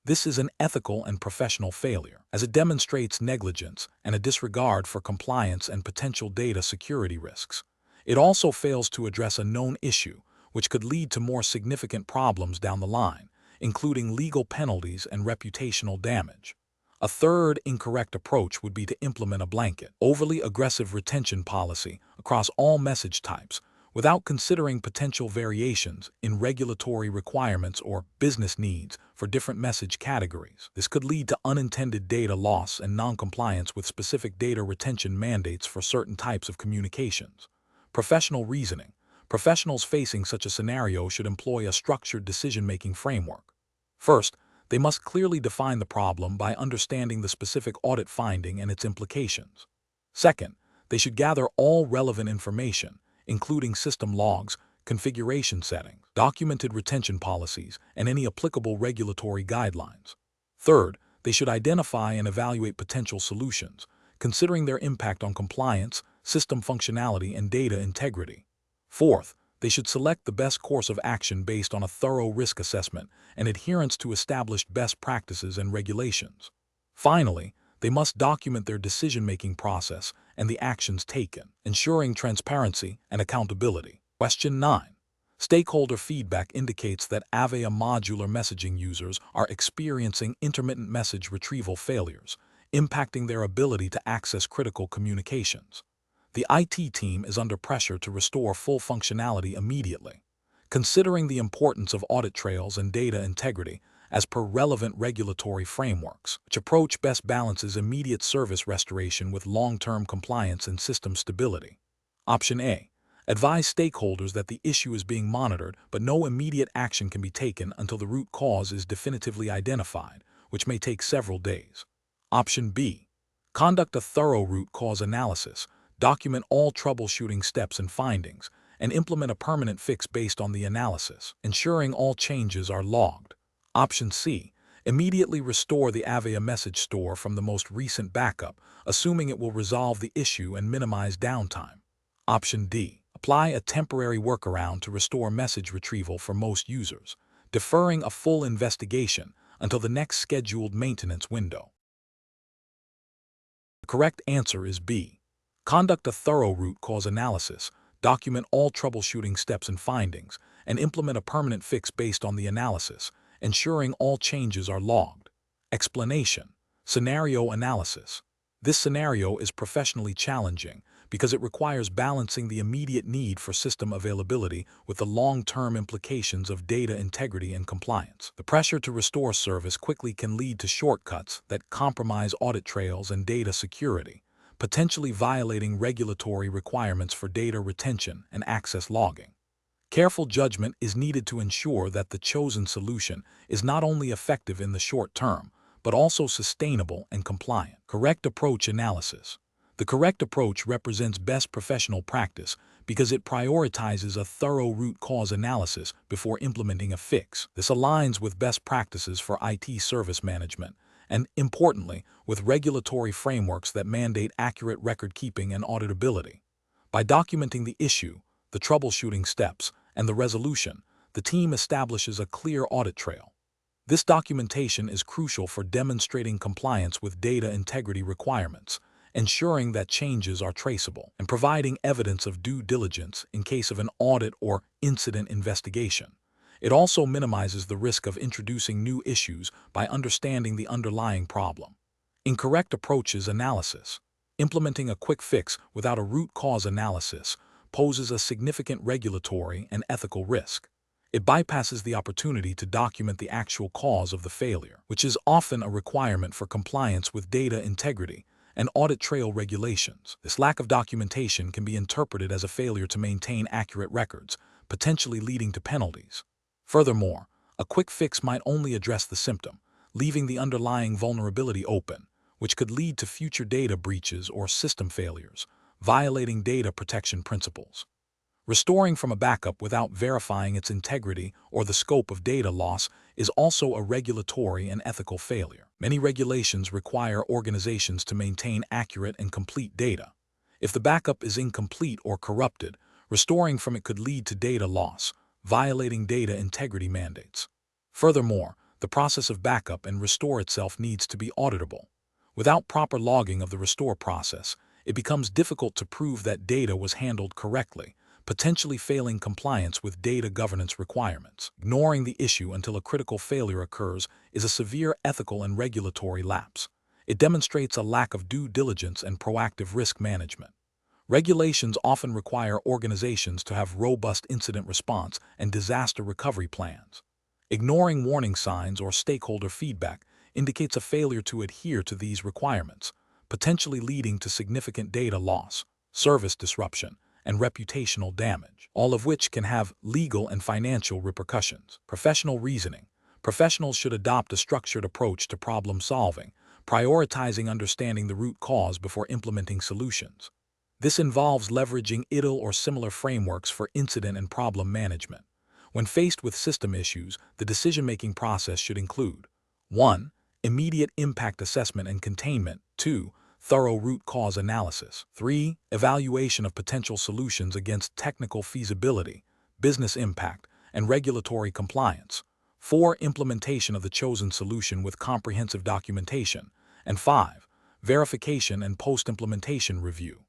This is an ethical and professional failure, as it demonstrates negligence and a disregard for compliance and potential data security risks. It also fails to address a known issue, which could lead to more significant problems down the line, including legal penalties and reputational damage. A third incorrect approach would be to implement a blanket, overly aggressive retention policy across all message types without considering potential variations in regulatory requirements or business needs for different message categories. This could lead to unintended data loss and noncompliance with specific data retention mandates for certain types of communications. Professional reasoning. Professionals facing such a scenario should employ a structured decision-making framework. First, they must clearly define the problem by understanding the specific audit finding and its implications. Second, they should gather all relevant information, including system logs, configuration settings, documented retention policies, and any applicable regulatory guidelines. Third, they should identify and evaluate potential solutions, considering their impact on compliance, system functionality, and data integrity. Fourth, they should select the best course of action based on a thorough risk assessment and adherence to established best practices and regulations. Finally, they must document their decision-making process and the actions taken, ensuring transparency and accountability. Question 9. Stakeholder feedback indicates that Avaya modular messaging users are experiencing intermittent message retrieval failures, impacting their ability to access critical communications. The IT team is under pressure to restore full functionality immediately. Considering the importance of audit trails and data integrity as per relevant regulatory frameworks, which approach best balances immediate service restoration with long-term compliance and system stability? Option A. Advise stakeholders that the issue is being monitored, but no immediate action can be taken until the root cause is definitively identified, which may take several days. Option B. Conduct a thorough root cause analysis, document all troubleshooting steps and findings, and implement a permanent fix based on the analysis, ensuring all changes are logged. Option C. Immediately restore the Avaya message store from the most recent backup, assuming it will resolve the issue and minimize downtime. Option D. Apply a temporary workaround to restore message retrieval for most users, deferring a full investigation until the next scheduled maintenance window. The correct answer is B. Conduct a thorough root cause analysis, document all troubleshooting steps and findings, and implement a permanent fix based on the analysis, ensuring all changes are logged. Explanation: scenario analysis. This scenario is professionally challenging because it requires balancing the immediate need for system availability with the long-term implications of data integrity and compliance. The pressure to restore service quickly can lead to shortcuts that compromise audit trails and data security, potentially violating regulatory requirements for data retention and access logging. Careful judgment is needed to ensure that the chosen solution is not only effective in the short term, but also sustainable and compliant. Correct approach analysis. The correct approach represents best professional practice because it prioritizes a thorough root cause analysis before implementing a fix. This aligns with best practices for IT service management and, importantly, with regulatory frameworks that mandate accurate record keeping and auditability. By documenting the issue, the troubleshooting steps, and the resolution, the team establishes a clear audit trail. This documentation is crucial for demonstrating compliance with data integrity requirements, ensuring that changes are traceable, and providing evidence of due diligence in case of an audit or incident investigation. It also minimizes the risk of introducing new issues by understanding the underlying problem. Incorrect approaches analysis. Implementing a quick fix without a root cause analysis poses a significant regulatory and ethical risk. It bypasses the opportunity to document the actual cause of the failure, which is often a requirement for compliance with data integrity and audit trail regulations. This lack of documentation can be interpreted as a failure to maintain accurate records, potentially leading to penalties. Furthermore, a quick fix might only address the symptom, leaving the underlying vulnerability open, which could lead to future data breaches or system failures, violating data protection principles. Restoring from a backup without verifying its integrity or the scope of data loss is also a regulatory and ethical failure. Many regulations require organizations to maintain accurate and complete data. If the backup is incomplete or corrupted, restoring from it could lead to data loss, violating data integrity mandates. Furthermore, the process of backup and restore itself needs to be auditable. Without proper logging of the restore process, it becomes difficult to prove that data was handled correctly, potentially failing compliance with data governance requirements. Ignoring the issue until a critical failure occurs is a severe ethical and regulatory lapse. It demonstrates a lack of due diligence and proactive risk management. Regulations often require organizations to have robust incident response and disaster recovery plans. Ignoring warning signs or stakeholder feedback indicates a failure to adhere to these requirements, potentially leading to significant data loss, service disruption, and reputational damage, all of which can have legal and financial repercussions. Professional reasoning. Professionals should adopt a structured approach to problem solving, prioritizing understanding the root cause before implementing solutions. This involves leveraging ITIL or similar frameworks for incident and problem management. When faced with system issues, the decision-making process should include 1. Immediate impact assessment and containment. 2. Thorough root cause analysis. 3. Evaluation of potential solutions against technical feasibility, business impact, and regulatory compliance. 4. Implementation of the chosen solution with comprehensive documentation. And 5. Verification and post-implementation review.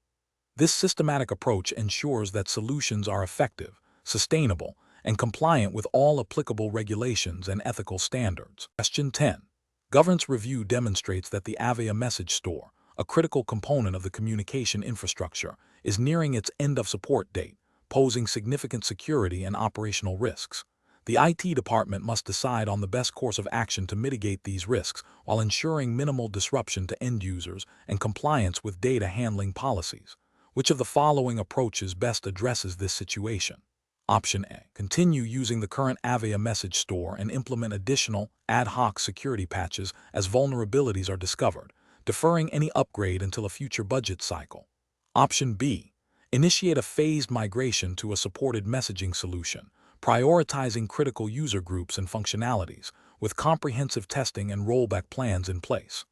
This systematic approach ensures that solutions are effective, sustainable, and compliant with all applicable regulations and ethical standards. Question 10. Governance review demonstrates that the Avaya message store, a critical component of the communication infrastructure, is nearing its end-of-support date, posing significant security and operational risks. The IT department must decide on the best course of action to mitigate these risks while ensuring minimal disruption to end users and compliance with data handling policies. Which of the following approaches best addresses this situation? Option A. Continue using the current Avaya message store and implement additional ad hoc security patches as vulnerabilities are discovered, deferring any upgrade until a future budget cycle. Option B. Initiate a phased migration to a supported messaging solution, prioritizing critical user groups and functionalities, with comprehensive testing and rollback plans in place.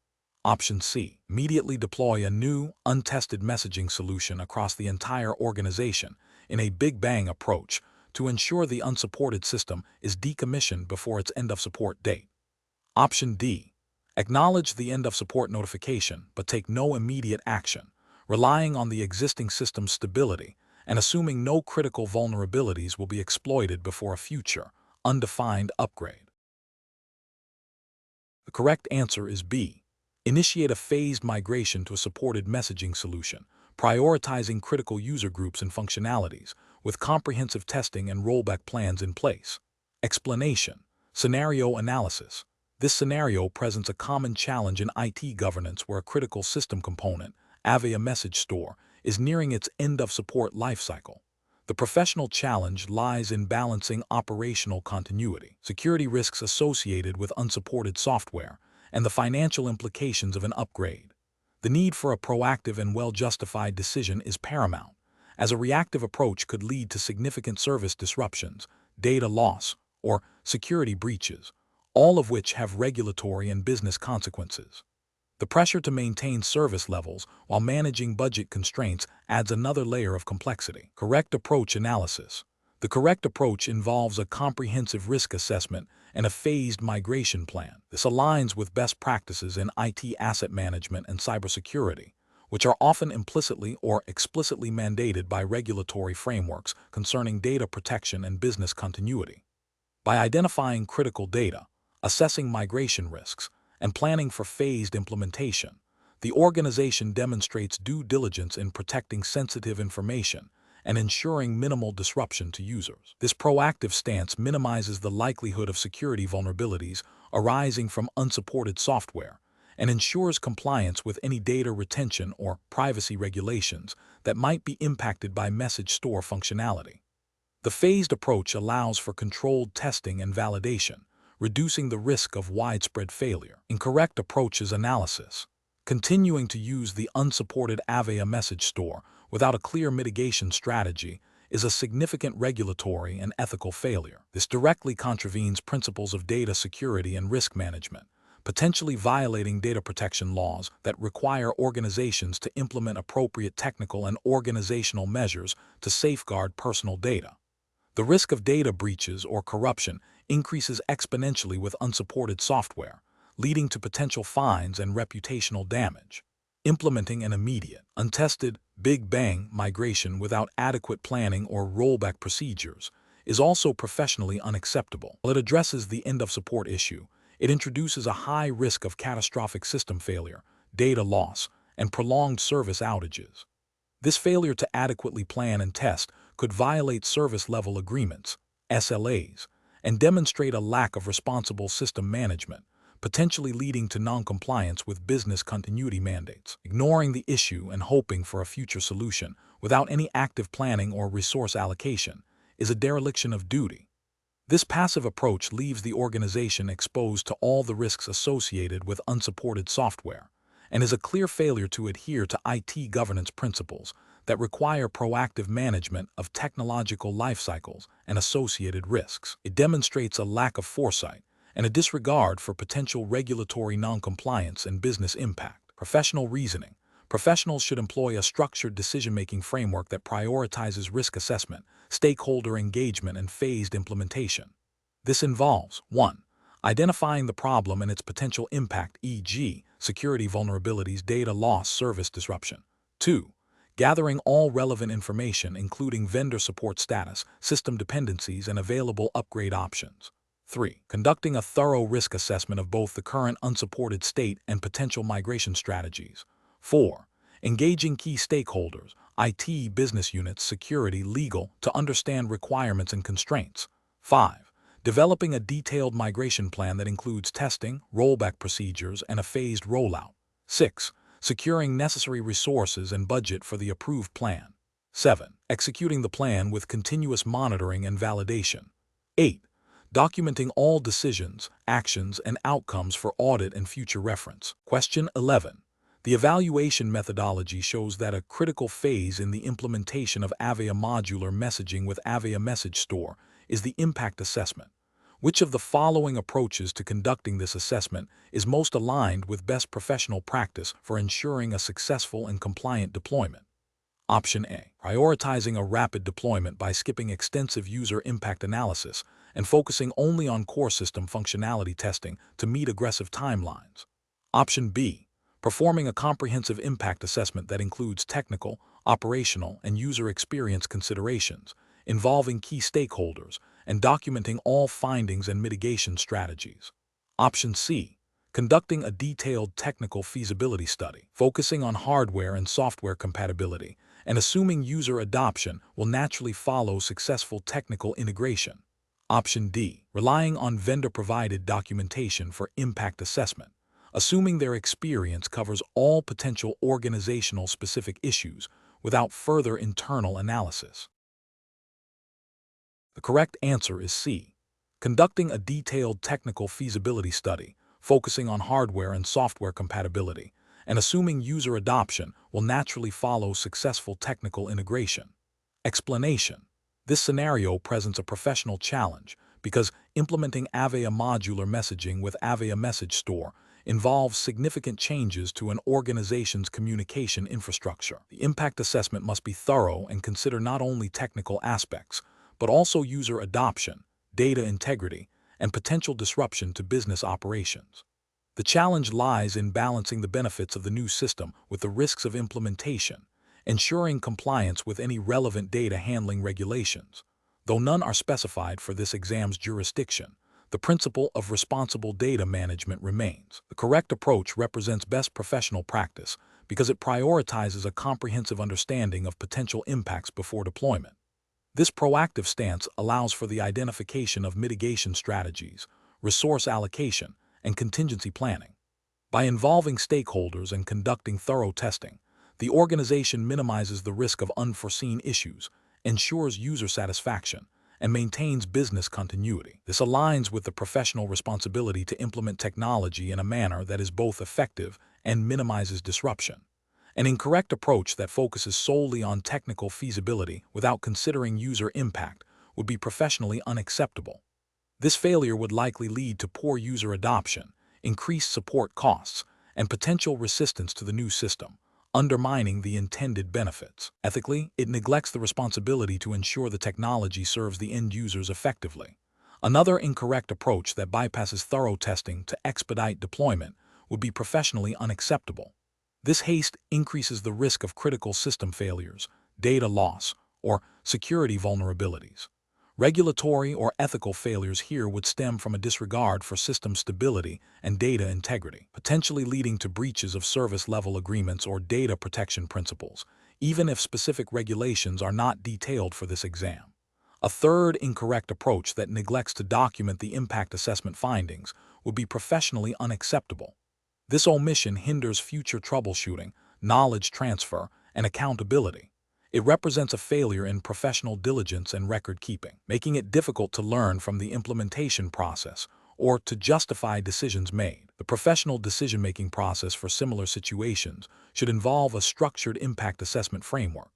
Option C. Immediately deploy a new, untested messaging solution across the entire organization in a big bang approach to ensure the unsupported system is decommissioned before its end-of-support date. Option D. Acknowledge the end-of-support notification but take no immediate action, relying on the existing system's stability and assuming no critical vulnerabilities will be exploited before a future, undefined upgrade. The correct answer is B. Initiate a phased migration to a supported messaging solution, prioritizing critical user groups and functionalities, with comprehensive testing and rollback plans in place. Explanation. Scenario analysis. This scenario presents a common challenge in IT governance where a critical system component, Avaya message store, is nearing its end-of-support lifecycle. The professional challenge lies in balancing operational continuity, security risks associated with unsupported software, and the financial implications of an upgrade. The need for a proactive and well-justified decision is paramount, as a reactive approach could lead to significant service disruptions, data loss, or security breaches, all of which have regulatory and business consequences. The pressure to maintain service levels while managing budget constraints adds another layer of complexity. Correct approach analysis. The correct approach involves a comprehensive risk assessment and a phased migration plan. This aligns with best practices in IT asset management and cybersecurity, which are often implicitly or explicitly mandated by regulatory frameworks concerning data protection and business continuity. By identifying critical data, assessing migration risks, and planning for phased implementation, the organization demonstrates due diligence in protecting sensitive information and ensuring minimal disruption to users. This proactive stance minimizes the likelihood of security vulnerabilities arising from unsupported software and ensures compliance with any data retention or privacy regulations that might be impacted by message store functionality. The phased approach allows for controlled testing and validation, reducing the risk of widespread failure. Incorrect approaches analysis. Continuing to use the unsupported Avaya message store without a clear mitigation strategy is a significant regulatory and ethical failure. This directly contravenes principles of data security and risk management, potentially violating data protection laws that require organizations to implement appropriate technical and organizational measures to safeguard personal data. The risk of data breaches or corruption increases exponentially with unsupported software, leading to potential fines and reputational damage. Implementing an immediate, untested, big bang migration without adequate planning or rollback procedures is also professionally unacceptable. While it addresses the end-of-support issue, it introduces a high risk of catastrophic system failure, data loss, and prolonged service outages. This failure to adequately plan and test could violate service-level agreements, SLAs, and demonstrate a lack of responsible system management, potentially leading to non-compliance with business continuity mandates. Ignoring the issue and hoping for a future solution without any active planning or resource allocation is a dereliction of duty. This passive approach leaves the organization exposed to all the risks associated with unsupported software and is a clear failure to adhere to IT governance principles that require proactive management of technological life cycles and associated risks. It demonstrates a lack of foresight and a disregard for potential regulatory noncompliance and business impact. Professional reasoning. Professionals should employ a structured decision-making framework that prioritizes risk assessment, stakeholder engagement, and phased implementation. This involves 1. Identifying the problem and its potential impact, e.g., security vulnerabilities, data loss, service disruption. 2. Gathering all relevant information, including vendor support status, system dependencies, and available upgrade options. 3. Conducting a thorough risk assessment of both the current unsupported state and potential migration strategies. 4. Engaging key stakeholders, IT, business units, security, legal, to understand requirements and constraints. 5. Developing a detailed migration plan that includes testing, rollback procedures, and a phased rollout. 6. Securing necessary resources and budget for the approved plan. 7. Executing the plan with continuous monitoring and validation. 8. Documenting all decisions, actions, and outcomes for audit and future reference. Question 11. The evaluation methodology shows that a critical phase in the implementation of Avaya modular messaging with Avaya Message Store is the impact assessment. Which of the following approaches to conducting this assessment is most aligned with best professional practice for ensuring a successful and compliant deployment? Option A. Prioritizing a rapid deployment by skipping extensive user impact analysis and focusing only on core system functionality testing to meet aggressive timelines. Option B. Performing a comprehensive impact assessment that includes technical, operational, and user experience considerations, involving key stakeholders, and documenting all findings and mitigation strategies. Option C. conducting a detailed technical feasibility study, focusing on hardware and software compatibility, and assuming user adoption will naturally follow successful technical integration. Option D, relying on vendor-provided documentation for impact assessment, assuming their experience covers all potential organizational-specific issues without further internal analysis. The correct answer is C, conducting a detailed technical feasibility study, focusing on hardware and software compatibility, and assuming user adoption will naturally follow successful technical integration. Explanation: this scenario presents a professional challenge because implementing Avaya modular messaging with Avaya Message Store involves significant changes to an organization's communication infrastructure. The impact assessment must be thorough and consider not only technical aspects, but also user adoption, data integrity, and potential disruption to business operations. The challenge lies in balancing the benefits of the new system with the risks of implementation, ensuring compliance with any relevant data handling regulations. Though none are specified for this exam's jurisdiction, the principle of responsible data management remains. The correct approach represents best professional practice because it prioritizes a comprehensive understanding of potential impacts before deployment. This proactive stance allows for the identification of mitigation strategies, resource allocation, and contingency planning. By involving stakeholders and conducting thorough testing, the organization minimizes the risk of unforeseen issues, ensures user satisfaction, and maintains business continuity. This aligns with the professional responsibility to implement technology in a manner that is both effective and minimizes disruption. An incorrect approach that focuses solely on technical feasibility without considering user impact would be professionally unacceptable. This failure would likely lead to poor user adoption, increased support costs, and potential resistance to the new system, undermining the intended benefits. Ethically, it neglects the responsibility to ensure the technology serves the end users effectively. Another incorrect approach that bypasses thorough testing to expedite deployment would be professionally unacceptable. This haste increases the risk of critical system failures, data loss, or security vulnerabilities. Regulatory or ethical failures here would stem from a disregard for system stability and data integrity, potentially leading to breaches of service-level agreements or data protection principles, even if specific regulations are not detailed for this exam. A third incorrect approach that neglects to document the impact assessment findings would be professionally unacceptable. This omission hinders future troubleshooting, knowledge transfer, and accountability. It represents a failure in professional diligence and record-keeping, making it difficult to learn from the implementation process or to justify decisions made. The professional decision-making process for similar situations should involve a structured impact assessment framework.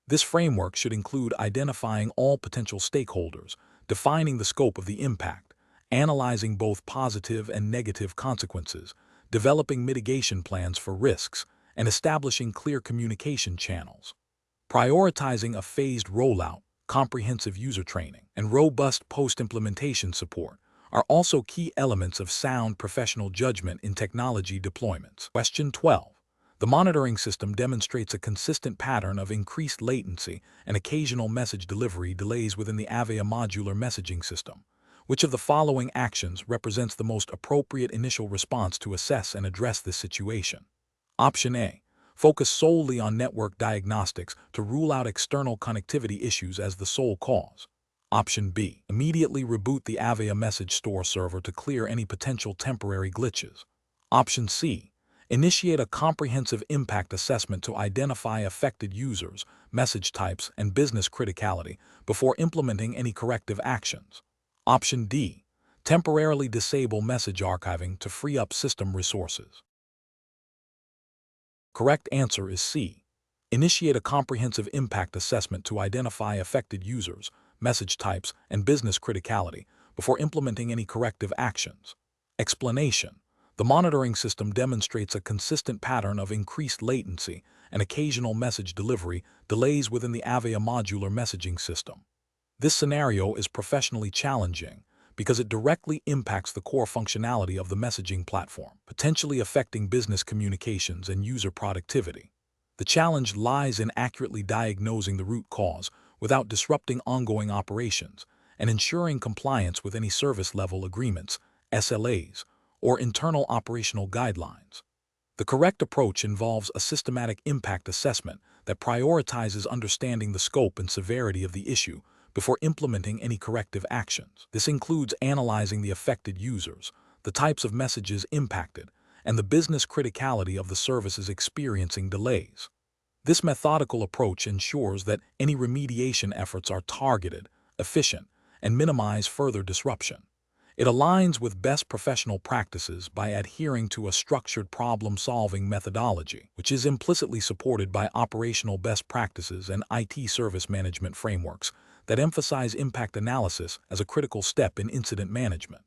This framework should include identifying all potential stakeholders, defining the scope of the impact, analyzing both positive and negative consequences, developing mitigation plans for risks, and establishing clear communication channels. Prioritizing a phased rollout, comprehensive user training, and robust post-implementation support are also key elements of sound professional judgment in technology deployments. Question 12. The monitoring system demonstrates a consistent pattern of increased latency and occasional message delivery delays within the Avaya modular messaging system. Which of the following actions represents the most appropriate initial response to assess and address this situation? Option A. Focus solely on network diagnostics to rule out external connectivity issues as the sole cause. Option B. Immediately reboot the Avaya Message Store server to clear any potential temporary glitches. Option C. Initiate a comprehensive impact assessment to identify affected users, message types, and business criticality before implementing any corrective actions. Option D. Temporarily disable message archiving to free up system resources. Correct answer is C. Initiate a comprehensive impact assessment to identify affected users, message types, and business criticality before implementing any corrective actions. Explanation: the monitoring system demonstrates a consistent pattern of increased latency and occasional message delivery delays within the Avaya modular messaging system. This scenario is professionally challenging because it directly impacts the core functionality of the messaging platform, potentially affecting business communications and user productivity. The challenge lies in accurately diagnosing the root cause without disrupting ongoing operations and ensuring compliance with any service-level agreements, SLAs, or internal operational guidelines. The correct approach involves a systematic impact assessment that prioritizes understanding the scope and severity of the issue before implementing any corrective actions. This includes analyzing the affected users, the types of messages impacted, and the business criticality of the services experiencing delays. This methodical approach ensures that any remediation efforts are targeted, efficient, and minimize further disruption. It aligns with best professional practices by adhering to a structured problem-solving methodology, which is implicitly supported by operational best practices and IT service management frameworks that emphasize impact analysis as a critical step in incident management.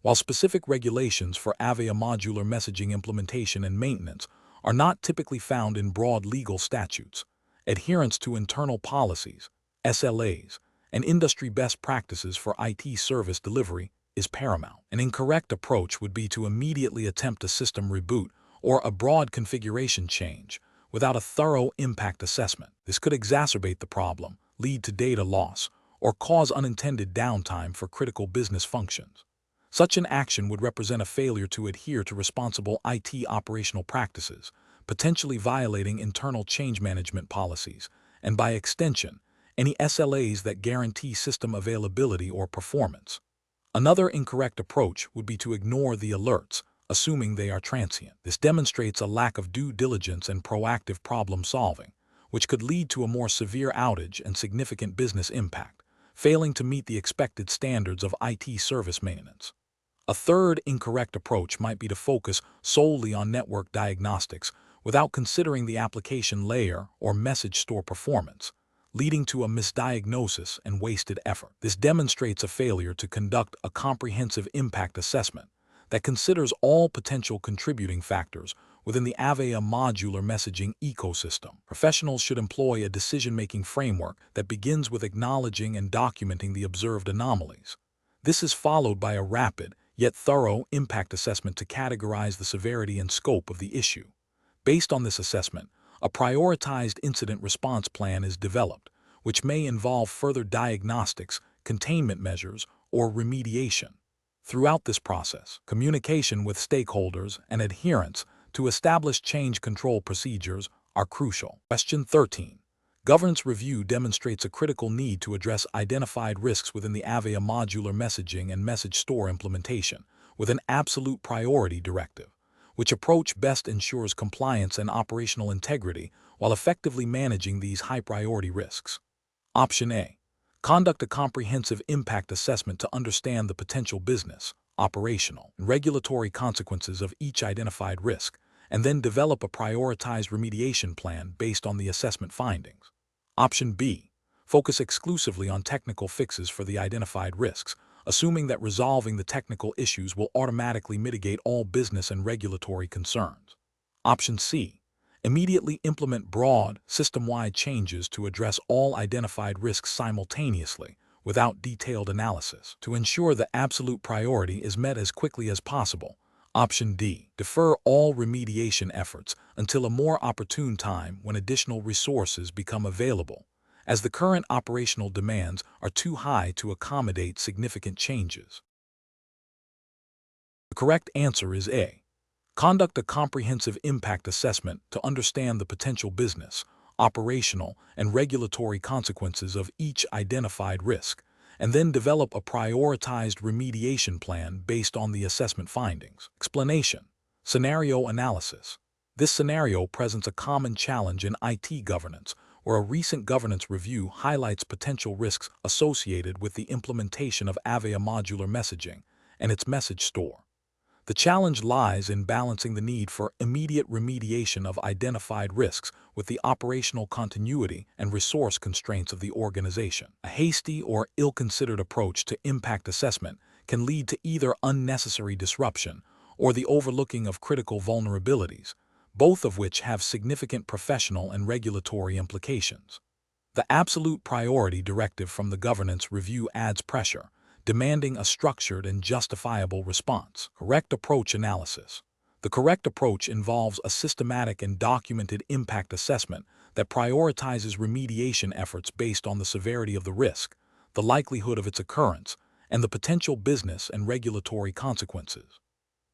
While specific regulations for Avaya modular messaging implementation and maintenance are not typically found in broad legal statutes, adherence to internal policies, SLAs, and industry best practices for IT service delivery is paramount. An incorrect approach would be to immediately attempt a system reboot or a broad configuration change without a thorough impact assessment. This could exacerbate the problem, lead to data loss, or cause unintended downtime for critical business functions. Such an action would represent a failure to adhere to responsible IT operational practices, potentially violating internal change management policies, and by extension, any SLAs that guarantee system availability or performance. Another incorrect approach would be to ignore the alerts, assuming they are transient. This demonstrates a lack of due diligence and proactive problem solving, which could lead to a more severe outage and significant business impact, failing to meet the expected standards of IT service maintenance. A third incorrect approach might be to focus solely on network diagnostics without considering the application layer or message store performance, leading to a misdiagnosis and wasted effort. This demonstrates a failure to conduct a comprehensive impact assessment that considers all potential contributing factors within the Avaya modular messaging ecosystem. Professionals should employ a decision-making framework that begins with acknowledging and documenting the observed anomalies. This is followed by a rapid, yet thorough impact assessment to categorize the severity and scope of the issue. Based on this assessment, a prioritized incident response plan is developed, which may involve further diagnostics, containment measures, or remediation. Throughout this process, communication with stakeholders and adherence to established change control procedures are crucial. Question 13. Governance review demonstrates a critical need to address identified risks within the Avaya modular messaging and message store implementation with an absolute priority directive, which approach best ensures compliance and operational integrity while effectively managing these high-priority risks. Option A. Conduct a comprehensive impact assessment to understand the potential business, operational, and regulatory consequences of each identified risk, and then develop a prioritized remediation plan based on the assessment findings. Option B. Focus exclusively on technical fixes for the identified risks, assuming that resolving the technical issues will automatically mitigate all business and regulatory concerns. Option C. Immediately implement broad, system-wide changes to address all identified risks simultaneously, without detailed analysis, to ensure the absolute priority is met as quickly as possible. Option D. Defer all remediation efforts until a more opportune time when additional resources become available, as the current operational demands are too high to accommodate significant changes. The correct answer is A. Conduct a comprehensive impact assessment to understand the potential business, operational, and regulatory consequences of each identified risk, and then develop a prioritized remediation plan based on the assessment findings. Explanation. Scenario analysis. This scenario presents a common challenge in IT governance, where a recent governance review highlights potential risks associated with the implementation of Avaya modular messaging and its message store. The challenge lies in balancing the need for immediate remediation of identified risks with the operational continuity and resource constraints of the organization. A hasty or ill-considered approach to impact assessment can lead to either unnecessary disruption or the overlooking of critical vulnerabilities, both of which have significant professional and regulatory implications. The absolute priority directive from the governance review adds pressure, demanding a structured and justifiable response. Correct approach analysis. The correct approach involves a systematic and documented impact assessment that prioritizes remediation efforts based on the severity of the risk, the likelihood of its occurrence, and the potential business and regulatory consequences.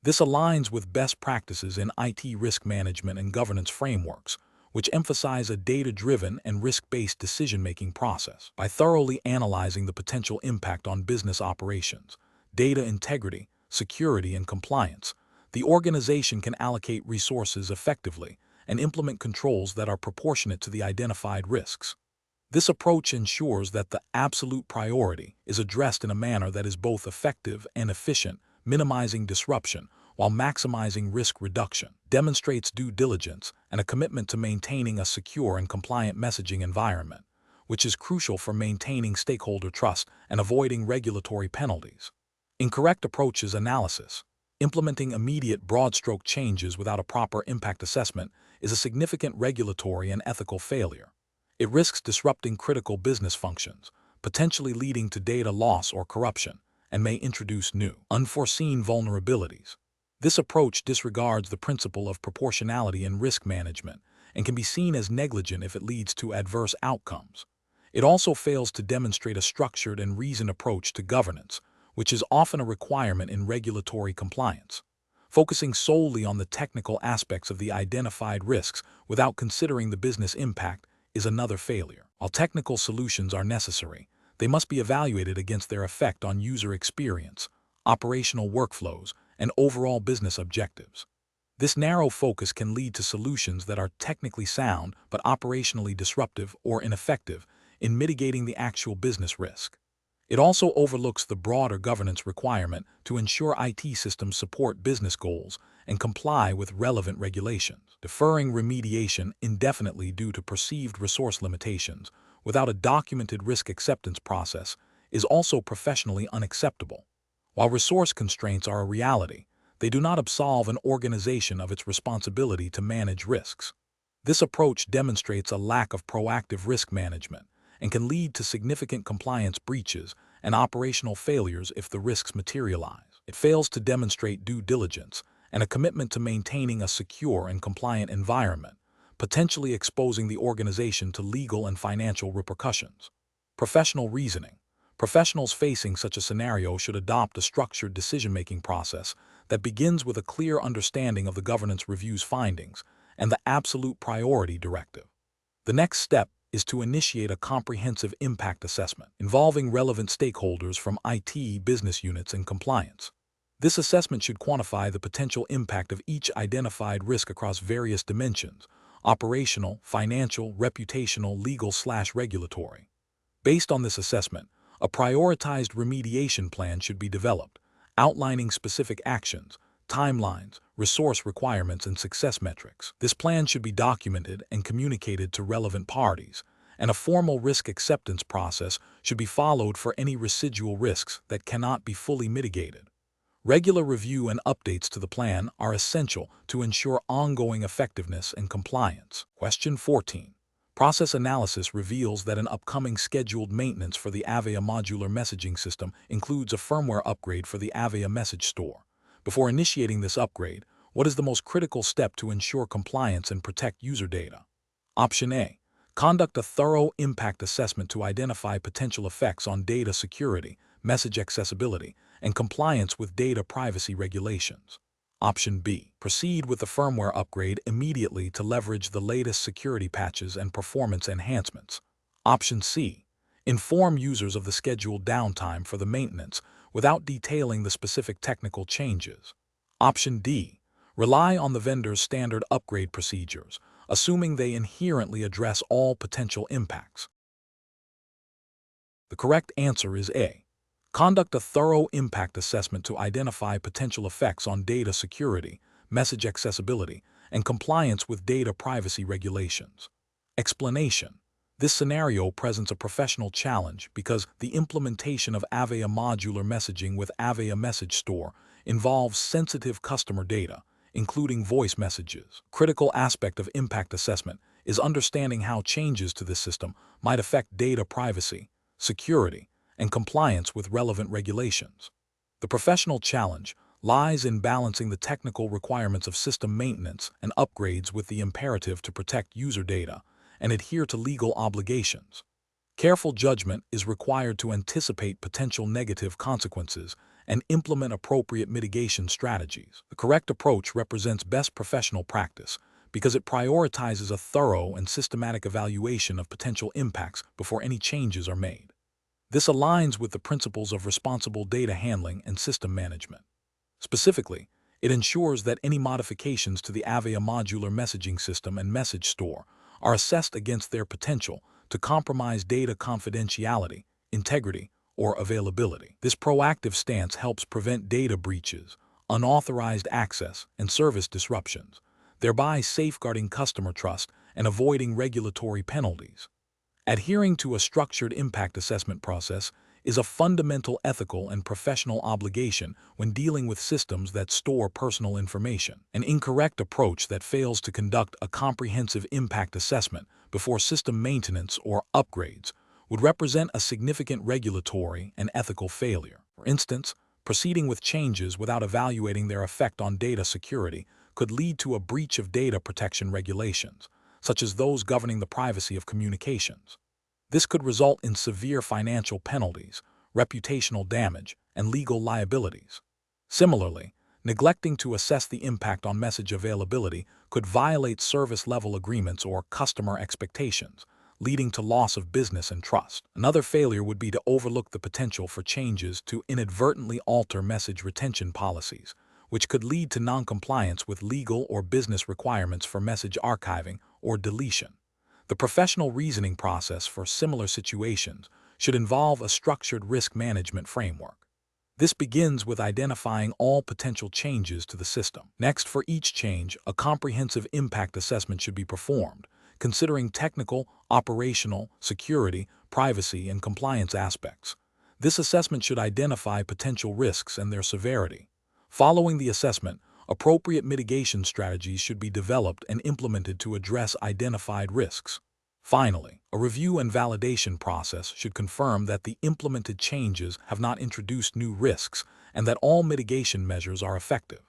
This aligns with best practices in IT risk management and governance frameworks, which emphasize a data-driven and risk-based decision-making process. By thoroughly analyzing the potential impact on business operations, data integrity, security, and compliance, the organization can allocate resources effectively and implement controls that are proportionate to the identified risks. This approach ensures that the absolute priority is addressed in a manner that is both effective and efficient, minimizing disruption while maximizing risk reduction, demonstrates due diligence and a commitment to maintaining a secure and compliant messaging environment, which is crucial for maintaining stakeholder trust and avoiding regulatory penalties. Incorrect approaches analysis. Implementing immediate broad-stroke changes without a proper impact assessment is a significant regulatory and ethical failure. It risks disrupting critical business functions, potentially leading to data loss or corruption, and may introduce new, unforeseen vulnerabilities. This approach disregards the principle of proportionality in risk management and can be seen as negligent if it leads to adverse outcomes. It also fails to demonstrate a structured and reasoned approach to governance, which is often a requirement in regulatory compliance. Focusing solely on the technical aspects of the identified risks without considering the business impact is another failure. While technical solutions are necessary, they must be evaluated against their effect on user experience, operational workflows, and overall business objectives. This narrow focus can lead to solutions that are technically sound but operationally disruptive or ineffective in mitigating the actual business risk. It also overlooks the broader governance requirement to ensure IT systems support business goals and comply with relevant regulations. Deferring remediation indefinitely due to perceived resource limitations without a documented risk acceptance process is also professionally unacceptable. While resource constraints are a reality, they do not absolve an organization of its responsibility to manage risks. This approach demonstrates a lack of proactive risk management and can lead to significant compliance breaches and operational failures if the risks materialize. It fails to demonstrate due diligence and a commitment to maintaining a secure and compliant environment, potentially exposing the organization to legal and financial repercussions. Professional reasoning. Professionals facing such a scenario should adopt a structured decision-making process that begins with a clear understanding of the governance review's findings and the absolute priority directive. The next step is to initiate a comprehensive impact assessment involving relevant stakeholders from IT, business units, and compliance. This assessment should quantify the potential impact of each identified risk across various dimensions: operational, financial, reputational, legal/regulatory. Based on this assessment, a prioritized remediation plan should be developed, outlining specific actions, timelines, resource requirements, and success metrics. This plan should be documented and communicated to relevant parties, and a formal risk acceptance process should be followed for any residual risks that cannot be fully mitigated. Regular review and updates to the plan are essential to ensure ongoing effectiveness and compliance. Question 14. Process analysis reveals that an upcoming scheduled maintenance for the Avaya modular messaging system includes a firmware upgrade for the Avaya message store. Before initiating this upgrade, what is the most critical step to ensure compliance and protect user data? Option A. Conduct a thorough impact assessment to identify potential effects on data security, message accessibility, and compliance with data privacy regulations. Option B. Proceed with the firmware upgrade immediately to leverage the latest security patches and performance enhancements. Option C. Inform users of the scheduled downtime for the maintenance without detailing the specific technical changes. Option D. Rely on the vendor's standard upgrade procedures, assuming they inherently address all potential impacts. The correct answer is A. Conduct a thorough impact assessment to identify potential effects on data security, message accessibility, and compliance with data privacy regulations. Explanation. This scenario presents a professional challenge because the implementation of Avaya modular messaging with Avaya Message Store involves sensitive customer data, including voice messages. A critical aspect of impact assessment is understanding how changes to this system might affect data privacy, security, and compliance with relevant regulations. The professional challenge lies in balancing the technical requirements of system maintenance and upgrades with the imperative to protect user data and adhere to legal obligations. Careful judgment is required to anticipate potential negative consequences and implement appropriate mitigation strategies. The correct approach represents best professional practice because it prioritizes a thorough and systematic evaluation of potential impacts before any changes are made. This aligns with the principles of responsible data handling and system management. Specifically, it ensures that any modifications to the Avaya modular messaging system and message store are assessed against their potential to compromise data confidentiality, integrity, or availability. This proactive stance helps prevent data breaches, unauthorized access, and service disruptions, thereby safeguarding customer trust and avoiding regulatory penalties. Adhering to a structured impact assessment process is a fundamental ethical and professional obligation when dealing with systems that store personal information. An incorrect approach that fails to conduct a comprehensive impact assessment before system maintenance or upgrades would represent a significant regulatory and ethical failure. For instance, proceeding with changes without evaluating their effect on data security could lead to a breach of data protection regulations, such as those governing the privacy of communications. This could result in severe financial penalties, reputational damage, and legal liabilities. Similarly, neglecting to assess the impact on message availability could violate service-level agreements or customer expectations, leading to loss of business and trust. Another failure would be to overlook the potential for changes to inadvertently alter message retention policies, which could lead to non-compliance with legal or business requirements for message archiving or deletion. The professional reasoning process for similar situations should involve a structured risk management framework. This begins with identifying all potential changes to the system. Next, for each change, a comprehensive impact assessment should be performed, considering technical, operational, security, privacy, and compliance aspects. This assessment should identify potential risks and their severity. Following the assessment, appropriate mitigation strategies should be developed and implemented to address identified risks. Finally, a review and validation process should confirm that the implemented changes have not introduced new risks and that all mitigation measures are effective.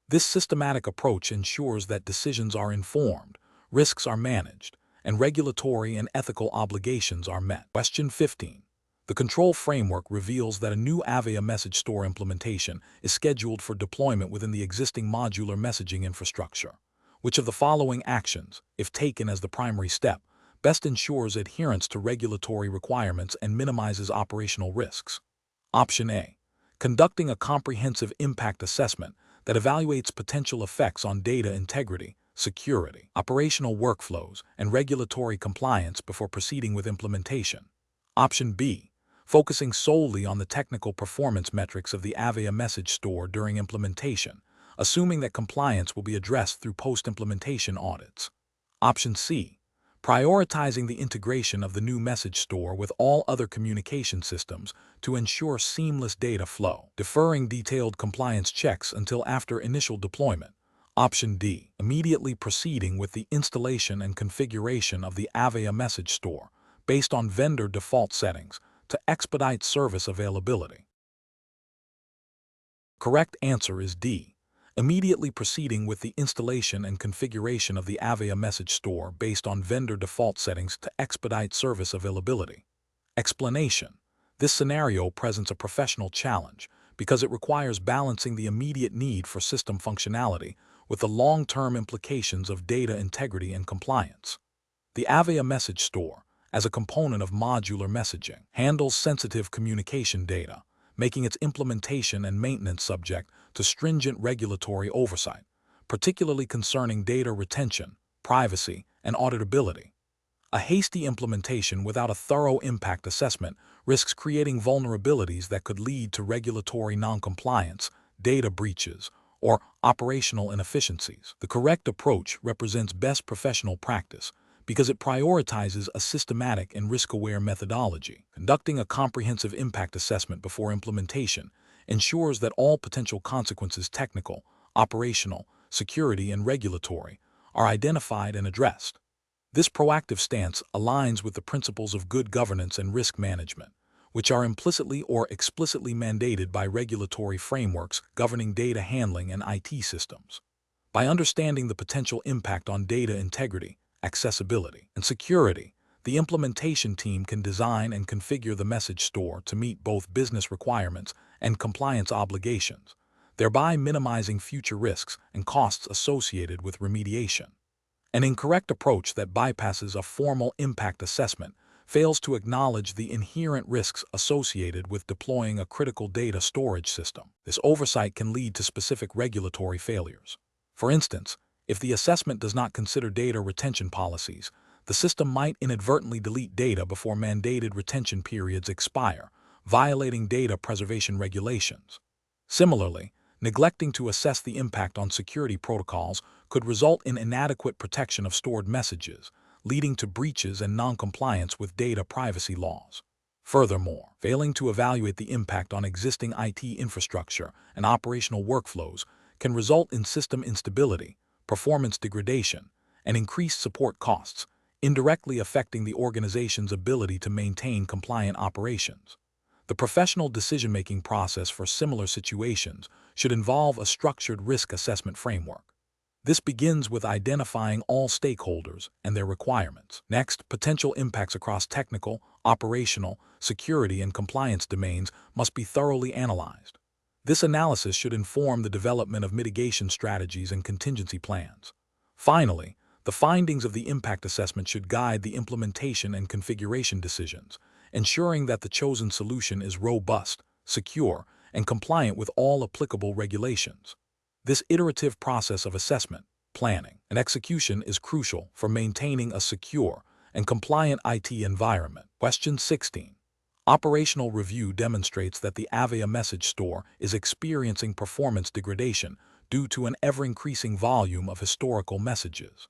This systematic approach ensures that decisions are informed, risks are managed, and regulatory and ethical obligations are met. Question 15. The control framework reveals that a new Avaya message store implementation is scheduled for deployment within the existing modular messaging infrastructure. Which of the following actions, if taken as the primary step, best ensures adherence to regulatory requirements and minimizes operational risks? Option A. Conducting a comprehensive impact assessment that evaluates potential effects on data integrity, security, operational workflows, and regulatory compliance before proceeding with implementation. Option B. Focusing solely on the technical performance metrics of the Avaya message store during implementation, assuming that compliance will be addressed through post-implementation audits. Option C. Prioritizing the integration of the new message store with all other communication systems to ensure seamless data flow, deferring detailed compliance checks until after initial deployment. Option D. Immediately proceeding with the installation and configuration of the Avaya message store based on vendor default settings to expedite service availability. Correct answer is D. Immediately proceeding with the installation and configuration of the Avaya message store based on vendor default settings to expedite service availability. Explanation: this scenario presents a professional challenge because it requires balancing the immediate need for system functionality with the long-term implications of data integrity and compliance. The Avaya message store, as a component of modular messaging, handles sensitive communication data, making its implementation and maintenance subject to stringent regulatory oversight, particularly concerning data retention, privacy, and auditability. A hasty implementation without a thorough impact assessment risks creating vulnerabilities that could lead to regulatory noncompliance, data breaches, or operational inefficiencies. The correct approach represents best professional practice because it prioritizes a systematic and risk-aware methodology. Conducting a comprehensive impact assessment before implementation ensures that all potential consequences, technical, operational, security, and regulatory, are identified and addressed. This proactive stance aligns with the principles of good governance and risk management, which are implicitly or explicitly mandated by regulatory frameworks governing data handling and IT systems. By understanding the potential impact on data integrity, accessibility, and security, the implementation team can design and configure the message store to meet both business requirements and compliance obligations, thereby minimizing future risks and costs associated with remediation. An incorrect approach that bypasses a formal impact assessment fails to acknowledge the inherent risks associated with deploying a critical data storage system. This oversight can lead to specific regulatory failures. For instance, if the assessment does not consider data retention policies, the system might inadvertently delete data before mandated retention periods expire, violating data preservation regulations. Similarly, neglecting to assess the impact on security protocols could result in inadequate protection of stored messages, leading to breaches and non-compliance with data privacy laws. Furthermore, failing to evaluate the impact on existing IT infrastructure and operational workflows can result in system instability, performance degradation, and increased support costs, indirectly affecting the organization's ability to maintain compliant operations. The professional decision-making process for similar situations should involve a structured risk assessment framework. This begins with identifying all stakeholders and their requirements. Next, potential impacts across technical, operational, security, and compliance domains must be thoroughly analyzed. This analysis should inform the development of mitigation strategies and contingency plans. Finally, the findings of the impact assessment should guide the implementation and configuration decisions, ensuring that the chosen solution is robust, secure, and compliant with all applicable regulations. This iterative process of assessment, planning, and execution is crucial for maintaining a secure and compliant IT environment. Question 16. Operational review demonstrates that the Avaya message store is experiencing performance degradation due to an ever-increasing volume of historical messages.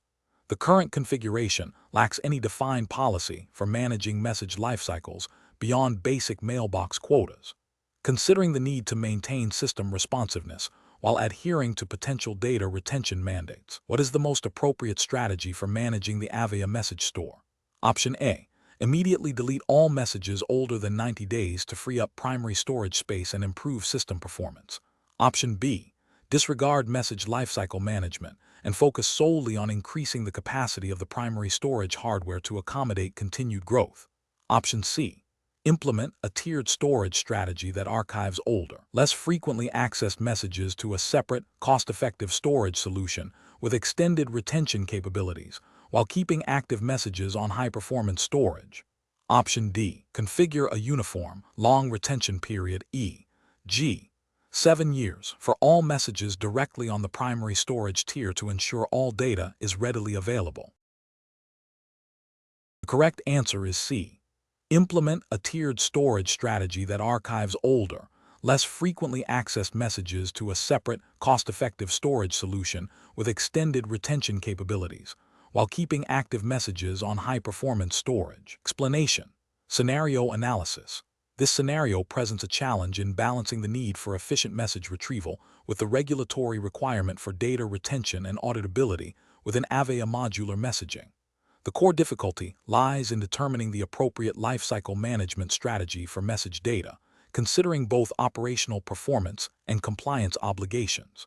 The current configuration lacks any defined policy for managing message lifecycles beyond basic mailbox quotas. Considering the need to maintain system responsiveness while adhering to potential data retention mandates, what is the most appropriate strategy for managing the Avaya message store? Option A. Immediately delete all messages older than 90 days to free up primary storage space and improve system performance. Option B. Disregard message lifecycle management and focus solely on increasing the capacity of the primary storage hardware to accommodate continued growth. Option C. Implement a tiered storage strategy that archives older, less frequently accessed messages to a separate, cost-effective storage solution with extended retention capabilities, while keeping active messages on high-performance storage. Option D. Configure a uniform, long retention period e.g. 7 years for all messages directly on the primary storage tier to ensure all data is readily available. The correct answer is C. Implement a tiered storage strategy that archives older, less frequently accessed messages to a separate, cost-effective storage solution with extended retention capabilities, while keeping active messages on high-performance storage. Explanation. Scenario analysis. This scenario presents a challenge in balancing the need for efficient message retrieval with the regulatory requirement for data retention and auditability within Avaya modular messaging. The core difficulty lies in determining the appropriate lifecycle management strategy for message data, considering both operational performance and compliance obligations.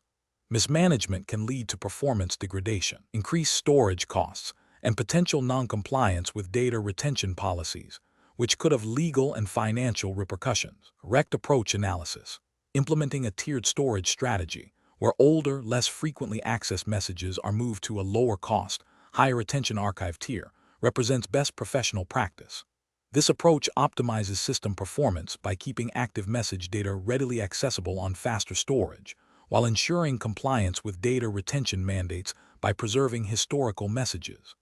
Mismanagement can lead to performance degradation, increased storage costs, and potential non-compliance with data retention policies, which could have legal and financial repercussions. Correct approach analysis. Implementing a tiered storage strategy, where older, less frequently accessed messages are moved to a lower-cost, higher-retention archive tier, represents best professional practice. This approach optimizes system performance by keeping active message data readily accessible on faster storage, while ensuring compliance with data retention mandates by preserving historical messages.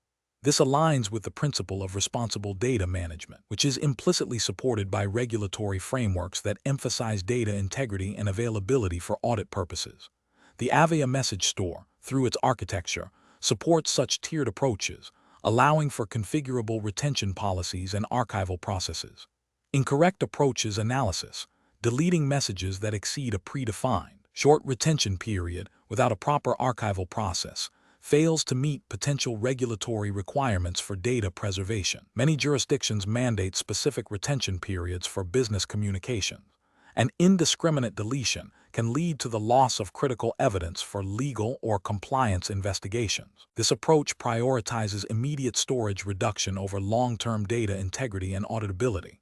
This aligns with the principle of responsible data management, which is implicitly supported by regulatory frameworks that emphasize data integrity and availability for audit purposes. The Avaya message store, through its architecture, supports such tiered approaches, allowing for configurable retention policies and archival processes. Incorrect approaches analysis. Deleting messages that exceed a predefined, short retention period without a proper archival process fails to meet potential regulatory requirements for data preservation. Many jurisdictions mandate specific retention periods for business communications, An indiscriminate deletion can lead to the loss of critical evidence for legal or compliance investigations. This approach prioritizes immediate storage reduction over long-term data integrity and auditability.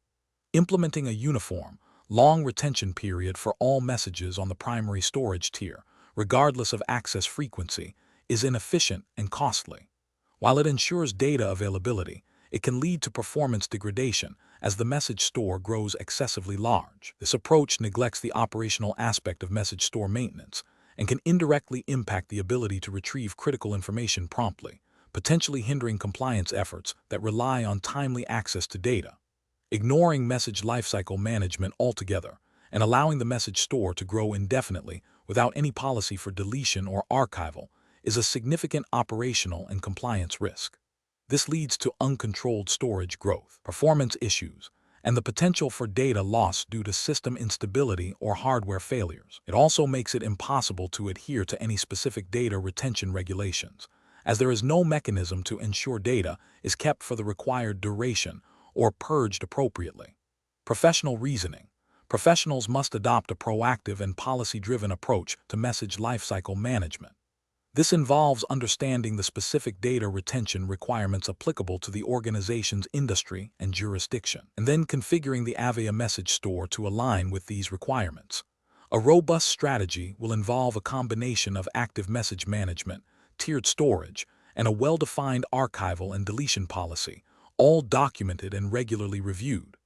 Implementing a uniform, long retention period for all messages on the primary storage tier, regardless of access frequency, is inefficient and costly. While it ensures data availability, it can lead to performance degradation as the message store grows excessively large. This approach neglects the operational aspect of message store maintenance and can indirectly impact the ability to retrieve critical information promptly, potentially hindering compliance efforts that rely on timely access to data. Ignoring message lifecycle management altogether and allowing the message store to grow indefinitely without any policy for deletion or archival is a significant operational and compliance risk. This leads to uncontrolled storage growth, performance issues, and the potential for data loss due to system instability or hardware failures. It also makes it impossible to adhere to any specific data retention regulations, as there is no mechanism to ensure data is kept for the required duration or purged appropriately. Professional reasoning. Professionals must adopt a proactive and policy-driven approach to message lifecycle management. This involves understanding the specific data retention requirements applicable to the organization's industry and jurisdiction, and then configuring the Avaya message store to align with these requirements. A robust strategy will involve a combination of active message management, tiered storage, and a well-defined archival and deletion policy, all documented and regularly reviewed.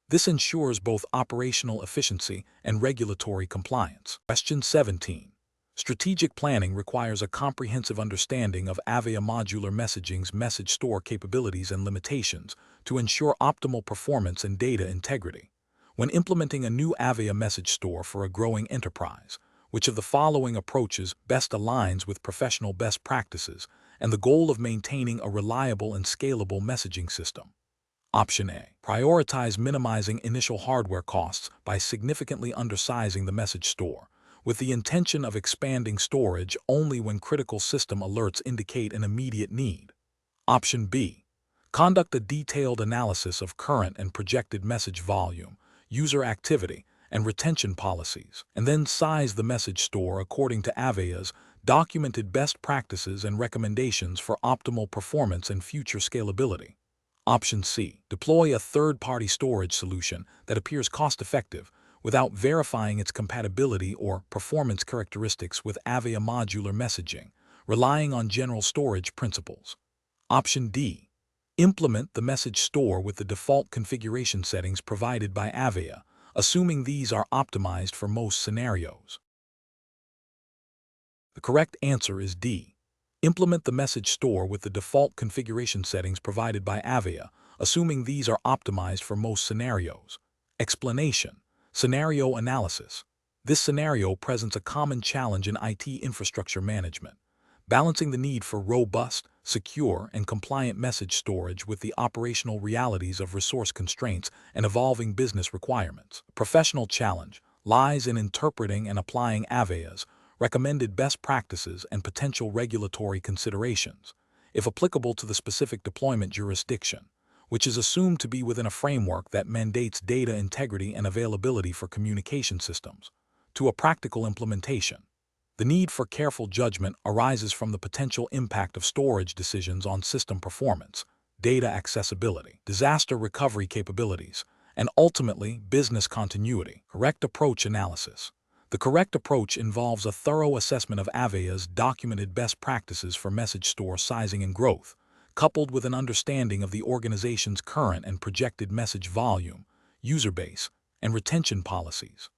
This ensures both operational efficiency and regulatory compliance. Question 17. Strategic planning requires a comprehensive understanding of Avaya Modular Messaging's message store capabilities and limitations to ensure optimal performance and data integrity. When implementing a new Avaya message store for a growing enterprise, which of the following approaches best aligns with professional best practices and the goal of maintaining a reliable and scalable messaging system? Option A. Prioritize minimizing initial hardware costs by significantly undersizing the message store, with the intention of expanding storage only when critical system alerts indicate an immediate need. Option B. Conduct a detailed analysis of current and projected message volume, user activity, and retention policies, and then size the message store according to Avaya's documented best practices and recommendations for optimal performance and future scalability. Option C. Deploy a third-party storage solution that appears cost-effective without verifying its compatibility or performance characteristics with Avaya Modular Messaging, relying on general storage principles. Option D. Implement the message store with the default configuration settings provided by Avaya, assuming these are optimized for most scenarios. The correct answer is D. Implement the message store with the default configuration settings provided by Avaya, assuming these are optimized for most scenarios. Explanation. Scenario analysis. This scenario presents a common challenge in IT infrastructure management, balancing the need for robust, secure, and compliant message storage with the operational realities of resource constraints and evolving business requirements. A professional challenge lies in interpreting and applying Avaya's recommended best practices and potential regulatory considerations, if applicable to the specific deployment jurisdiction, which is assumed to be within a framework that mandates data integrity and availability for communication systems, to a practical implementation. The need for careful judgment arises from the potential impact of storage decisions on system performance, data accessibility, disaster recovery capabilities, and ultimately business continuity. Correct approach analysis. The correct approach involves a thorough assessment of Avaya's documented best practices for message store sizing and growth, coupled with an understanding of the organization's current and projected message volume, user base, and retention policies.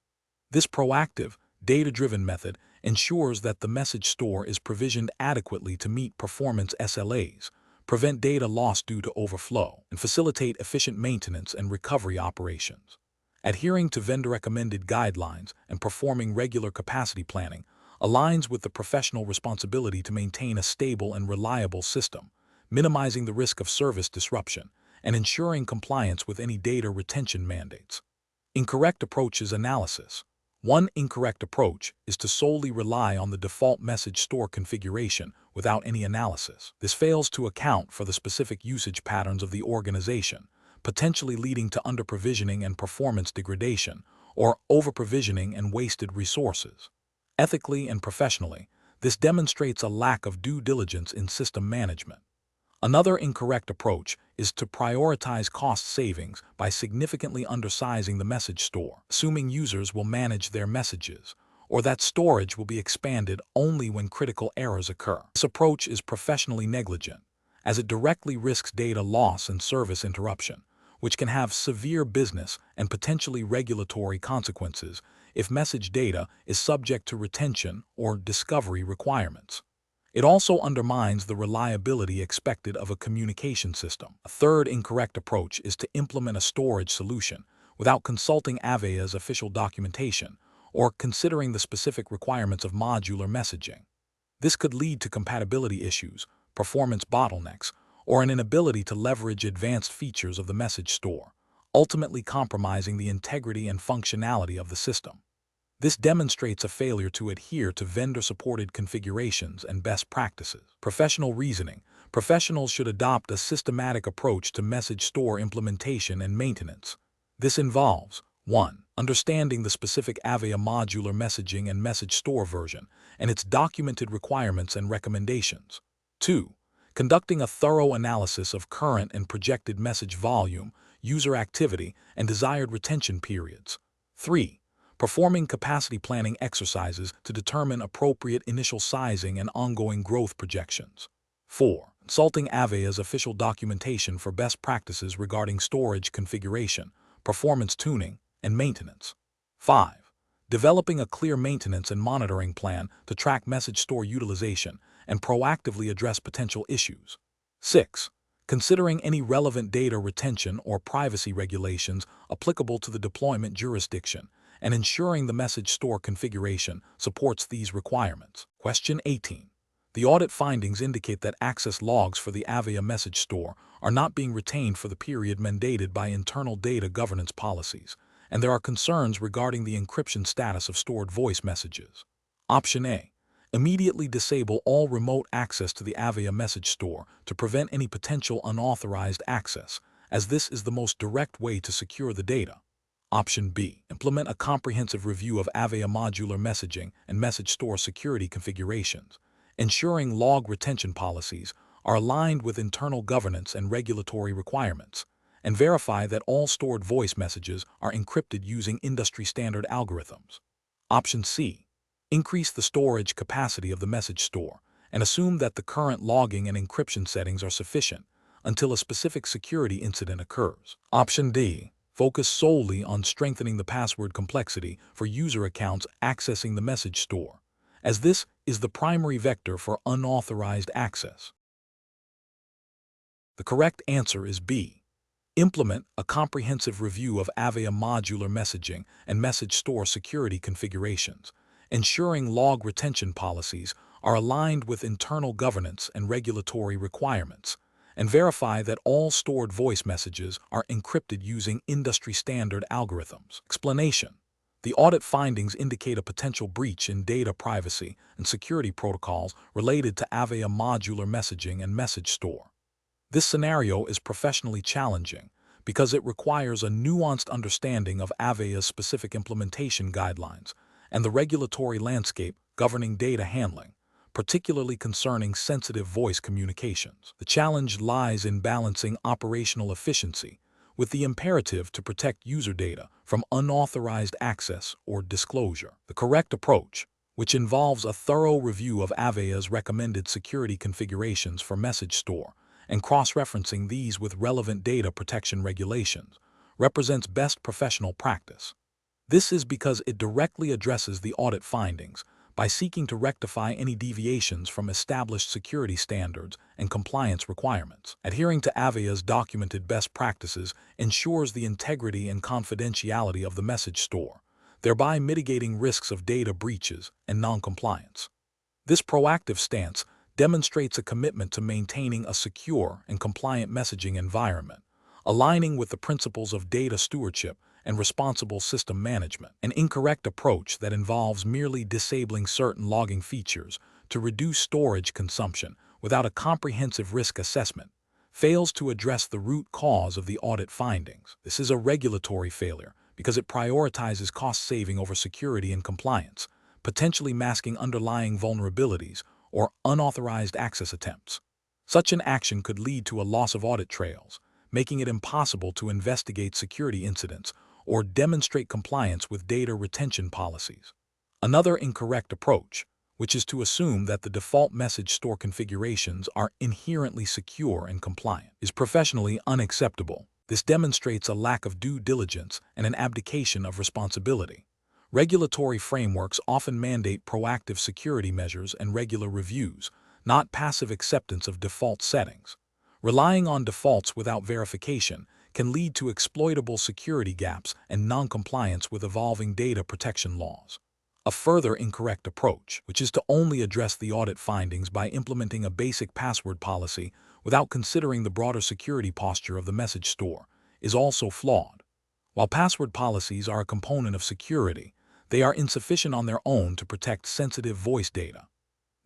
This proactive, data-driven method ensures that the message store is provisioned adequately to meet performance SLAs, prevent data loss due to overflow, and facilitate efficient maintenance and recovery operations. Adhering to vendor-recommended guidelines and performing regular capacity planning aligns with the professional responsibility to maintain a stable and reliable system, minimizing the risk of service disruption and ensuring compliance with any data retention mandates. Incorrect approaches analysis. One incorrect approach is to solely rely on the default message store configuration without any analysis. This fails to account for the specific usage patterns of the organization, potentially leading to under-provisioning and performance degradation, or over-provisioning and wasted resources. Ethically and professionally, this demonstrates a lack of due diligence in system management. Another incorrect approach is to prioritize cost savings by significantly undersizing the message store, assuming users will manage their messages, or that storage will be expanded only when critical errors occur. This approach is professionally negligent, as it directly risks data loss and service interruption, which can have severe business and potentially regulatory consequences if message data is subject to retention or discovery requirements. It also undermines the reliability expected of a communication system. A third incorrect approach is to implement a storage solution without consulting Avaya's official documentation or considering the specific requirements of modular messaging. This could lead to compatibility issues, performance bottlenecks, or an inability to leverage advanced features of the message store, ultimately compromising the integrity and functionality of the system. This demonstrates a failure to adhere to vendor-supported configurations and best practices. Professional reasoning. Professionals should adopt a systematic approach to message store implementation and maintenance. This involves 1. Understanding the specific Avaya modular messaging and message store version and its documented requirements and recommendations. 2. Conducting a thorough analysis of current and projected message volume, user activity, and desired retention periods. 3. Performing capacity planning exercises to determine appropriate initial sizing and ongoing growth projections. 4. Consulting Avaya's official documentation for best practices regarding storage configuration, performance tuning, and maintenance. 5. Developing a clear maintenance and monitoring plan to track message store utilization and proactively address potential issues. 6. Considering any relevant data retention or privacy regulations applicable to the deployment jurisdiction and ensuring the message store configuration supports these requirements. Question 18. The audit findings indicate that access logs for the Avaya message store are not being retained for the period mandated by internal data governance policies, and there are concerns regarding the encryption status of stored voice messages. Option A. Immediately disable all remote access to the Avaya message store to prevent any potential unauthorized access, as this is the most direct way to secure the data. Option B. Implement a comprehensive review of Avaya modular messaging and message store security configurations, ensuring log retention policies are aligned with internal governance and regulatory requirements, and verify that all stored voice messages are encrypted using industry-standard algorithms. Option C. Increase the storage capacity of the message store and assume that the current logging and encryption settings are sufficient until a specific security incident occurs. Option D. Focus solely on strengthening the password complexity for user accounts accessing the message store, as this is the primary vector for unauthorized access. The correct answer is B. Implement a comprehensive review of Avaya modular messaging and message store security configurations, ensuring log retention policies are aligned with internal governance and regulatory requirements, and verify that all stored voice messages are encrypted using industry-standard algorithms. Explanation. The audit findings indicate a potential breach in data privacy and security protocols related to Avaya modular messaging and message store. This scenario is professionally challenging because it requires a nuanced understanding of Avaya's specific implementation guidelines and the regulatory landscape governing data handling, particularly concerning sensitive voice communications. The challenge lies in balancing operational efficiency with the imperative to protect user data from unauthorized access or disclosure. The correct approach, which involves a thorough review of Avaya's recommended security configurations for message store and cross-referencing these with relevant data protection regulations, represents best professional practice. This is because it directly addresses the audit findings by seeking to rectify any deviations from established security standards and compliance requirements. Adhering to Avaya's documented best practices ensures the integrity and confidentiality of the message store, thereby mitigating risks of data breaches and noncompliance. This proactive stance demonstrates a commitment to maintaining a secure and compliant messaging environment, aligning with the principles of data stewardship and responsible system management. An incorrect approach that involves merely disabling certain logging features to reduce storage consumption without a comprehensive risk assessment fails to address the root cause of the audit findings. This is a regulatory failure because it prioritizes cost saving over security and compliance, potentially masking underlying vulnerabilities or unauthorized access attempts. Such an action could lead to a loss of audit trails, making it impossible to investigate security incidents or demonstrate compliance with data retention policies. Another incorrect approach, which is to assume that the default message store configurations are inherently secure and compliant, is professionally unacceptable. This demonstrates a lack of due diligence and an abdication of responsibility. Regulatory frameworks often mandate proactive security measures and regular reviews, not passive acceptance of default settings. Relying on defaults without verification can lead to exploitable security gaps and non-compliance with evolving data protection laws. A further incorrect approach, which is to only address the audit findings by implementing a basic password policy without considering the broader security posture of the message store, is also flawed. While password policies are a component of security, they are insufficient on their own to protect sensitive voice data.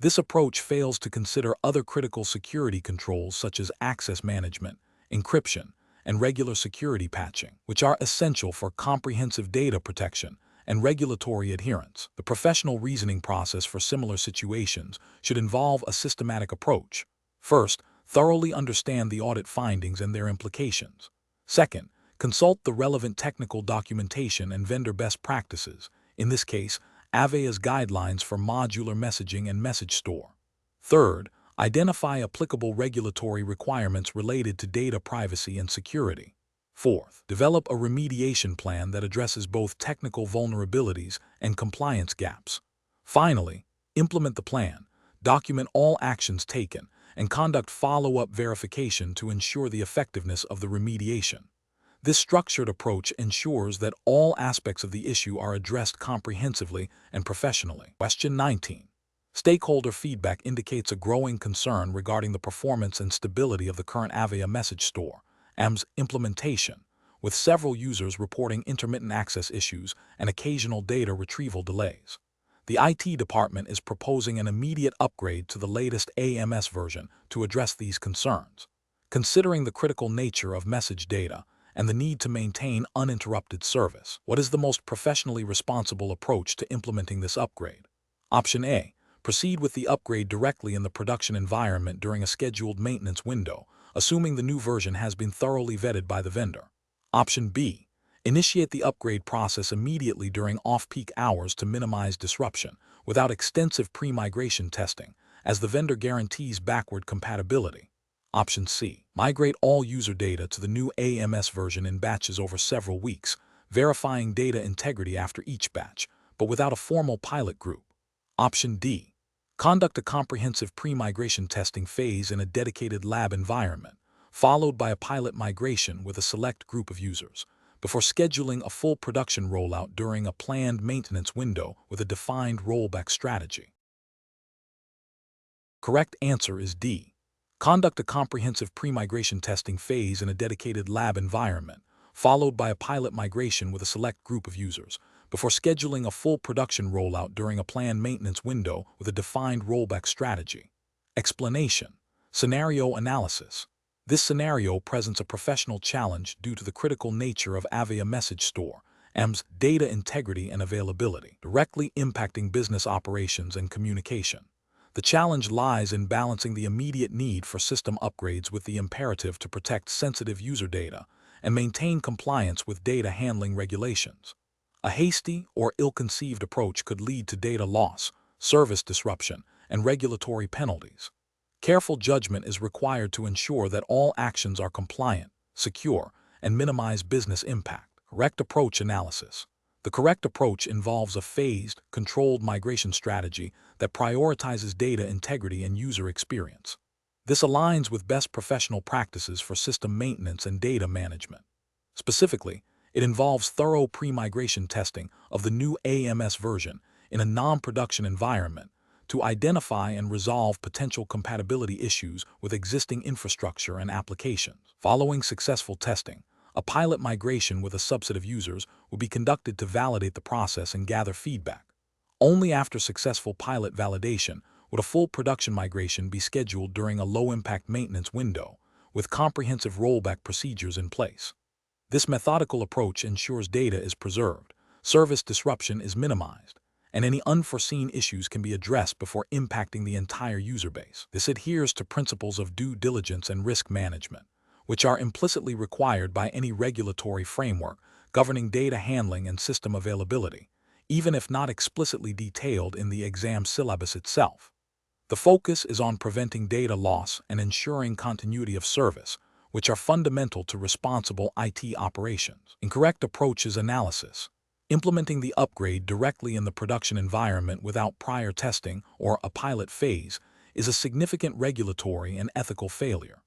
This approach fails to consider other critical security controls such as access management, encryption, and regular security patching, which are essential for comprehensive data protection and regulatory adherence. The professional reasoning process for similar situations should involve a systematic approach. First, thoroughly understand the audit findings and their implications. Second, consult the relevant technical documentation and vendor best practices, in this case, Avaya's guidelines for modular messaging and message store. Third, identify applicable regulatory requirements related to data privacy and security. Fourth, develop a remediation plan that addresses both technical vulnerabilities and compliance gaps. Finally, implement the plan, document all actions taken, and conduct follow-up verification to ensure the effectiveness of the remediation. This structured approach ensures that all aspects of the issue are addressed comprehensively and professionally. Question 19. Stakeholder feedback indicates a growing concern regarding the performance and stability of the current Avaya message store, AM's implementation, with several users reporting intermittent access issues and occasional data retrieval delays. The IT department is proposing an immediate upgrade to the latest AMS version to address these concerns. Considering the critical nature of message data and the need to maintain uninterrupted service, what is the most professionally responsible approach to implementing this upgrade? Option A. Proceed with the upgrade directly in the production environment during a scheduled maintenance window, assuming the new version has been thoroughly vetted by the vendor. Option B. Initiate the upgrade process immediately during off-peak hours to minimize disruption, without extensive pre-migration testing, as the vendor guarantees backward compatibility. Option C. Migrate all user data to the new AMS version in batches over several weeks, verifying data integrity after each batch, but without a formal pilot group. Option D. Conduct a comprehensive pre-migration testing phase in a dedicated lab environment, followed by a pilot migration with a select group of users, before scheduling a full production rollout during a planned maintenance window with a defined rollback strategy. Correct answer is D. Conduct a comprehensive pre-migration testing phase in a dedicated lab environment, followed by a pilot migration with a select group of users, before scheduling a full production rollout during a planned maintenance window with a defined rollback strategy. Explanation. Scenario analysis. This scenario presents a professional challenge due to the critical nature of Avaya Message Store, AM's data integrity and availability, directly impacting business operations and communication. The challenge lies in balancing the immediate need for system upgrades with the imperative to protect sensitive user data and maintain compliance with data handling regulations. A hasty or ill-conceived approach could lead to data loss, service disruption, and regulatory penalties. Careful judgment is required to ensure that all actions are compliant, secure, and minimize business impact. Correct approach analysis. The correct approach involves a phased, controlled migration strategy that prioritizes data integrity and user experience. This aligns with best professional practices for system maintenance and data management. Specifically, it involves thorough pre-migration testing of the new AMS version in a non-production environment to identify and resolve potential compatibility issues with existing infrastructure and applications. Following successful testing, a pilot migration with a subset of users will be conducted to validate the process and gather feedback. Only after successful pilot validation would a full production migration be scheduled during a low-impact maintenance window, with comprehensive rollback procedures in place. This methodical approach ensures data is preserved, service disruption is minimized, and any unforeseen issues can be addressed before impacting the entire user base. This adheres to principles of due diligence and risk management, which are implicitly required by any regulatory framework governing data handling and system availability, even if not explicitly detailed in the exam syllabus itself. The focus is on preventing data loss and ensuring continuity of service, which are fundamental to responsible IT operations. Incorrect approach is analysis. Implementing the upgrade directly in the production environment without prior testing or a pilot phase is a significant regulatory and ethical failure.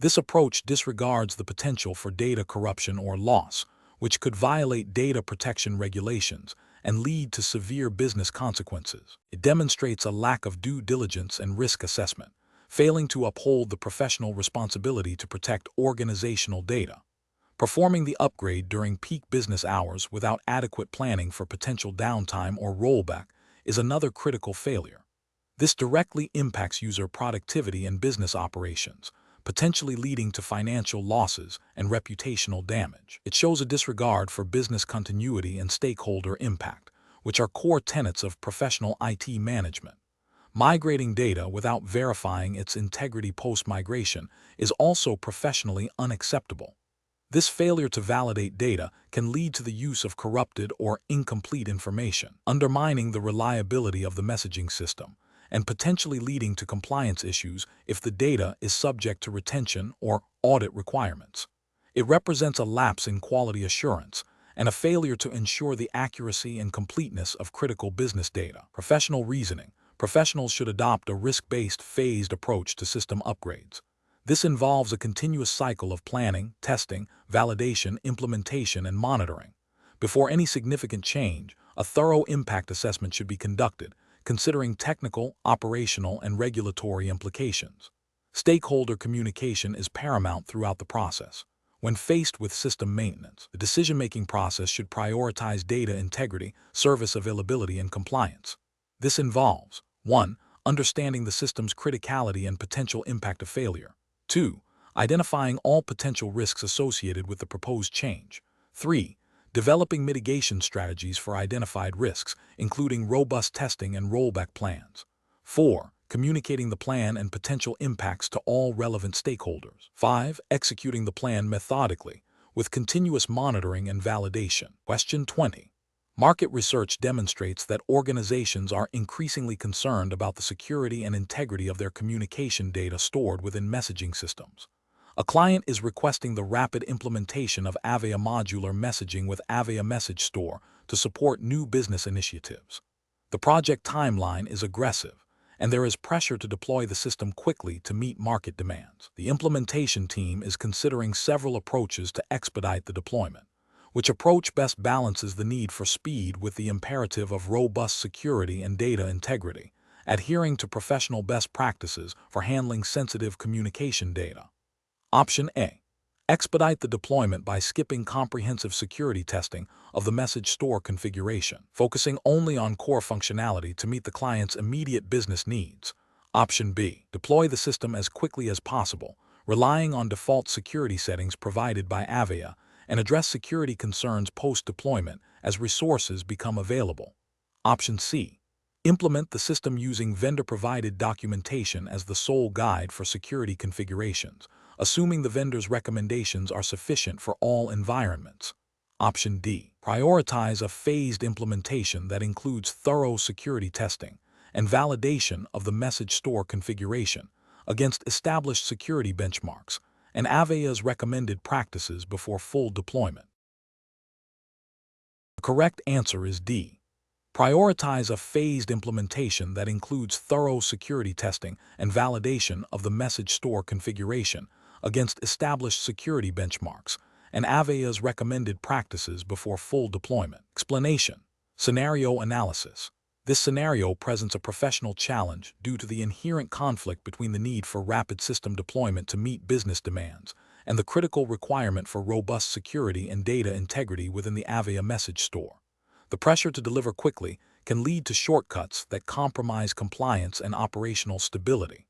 This approach disregards the potential for data corruption or loss, which could violate data protection regulations and lead to severe business consequences. It demonstrates a lack of due diligence and risk assessment, failing to uphold the professional responsibility to protect organizational data. Performing the upgrade during peak business hours without adequate planning for potential downtime or rollback is another critical failure. This directly impacts user productivity and business operations, potentially leading to financial losses and reputational damage. It shows a disregard for business continuity and stakeholder impact, which are core tenets of professional IT management. Migrating data without verifying its integrity post-migration is also professionally unacceptable. This failure to validate data can lead to the use of corrupted or incomplete information, undermining the reliability of the messaging system, and potentially leading to compliance issues if the data is subject to retention or audit requirements. It represents a lapse in quality assurance and a failure to ensure the accuracy and completeness of critical business data. Professional reasoning. Professionals should adopt a risk-based, phased approach to system upgrades. This involves a continuous cycle of planning, testing, validation, implementation, and monitoring. Before any significant change, a thorough impact assessment should be conducted, considering technical, operational, and regulatory implications. Stakeholder communication is paramount throughout the process. When faced with system maintenance, the decision-making process should prioritize data integrity, service availability, and compliance. This involves 1. Understanding the system's criticality and potential impact of failure. 2. Identifying all potential risks associated with the proposed change. 3. Developing mitigation strategies for identified risks, including robust testing and rollback plans. 4. Communicating the plan and potential impacts to all relevant stakeholders. 5. Executing the plan methodically, with continuous monitoring and validation. Question 20. Market research demonstrates that organizations are increasingly concerned about the security and integrity of their communication data stored within messaging systems. A client is requesting the rapid implementation of Avaya Modular messaging with Avaya Message Store to support new business initiatives. The project timeline is aggressive, and there is pressure to deploy the system quickly to meet market demands. The implementation team is considering several approaches to expedite the deployment. Which approach best balances the need for speed with the imperative of robust security and data integrity, adhering to professional best practices for handling sensitive communication data? Option A. Expedite the deployment by skipping comprehensive security testing of the message store configuration, focusing only on core functionality to meet the client's immediate business needs. Option B. Deploy the system as quickly as possible, relying on default security settings provided by Avaya, and address security concerns post-deployment as resources become available. Option C. Implement the system using vendor-provided documentation as the sole guide for security configurations, assuming the vendor's recommendations are sufficient for all environments. Option D. Prioritize a phased implementation that includes thorough security testing and validation of the message store configuration against established security benchmarks and Avaya's recommended practices before full deployment. The correct answer is D. Prioritize a phased implementation that includes thorough security testing and validation of the message store configuration against established security benchmarks and Avaya's recommended practices before full deployment. Explanation. Scenario analysis. This scenario presents a professional challenge due to the inherent conflict between the need for rapid system deployment to meet business demands and the critical requirement for robust security and data integrity within the Avaya message store. The pressure to deliver quickly can lead to shortcuts that compromise compliance and operational stability.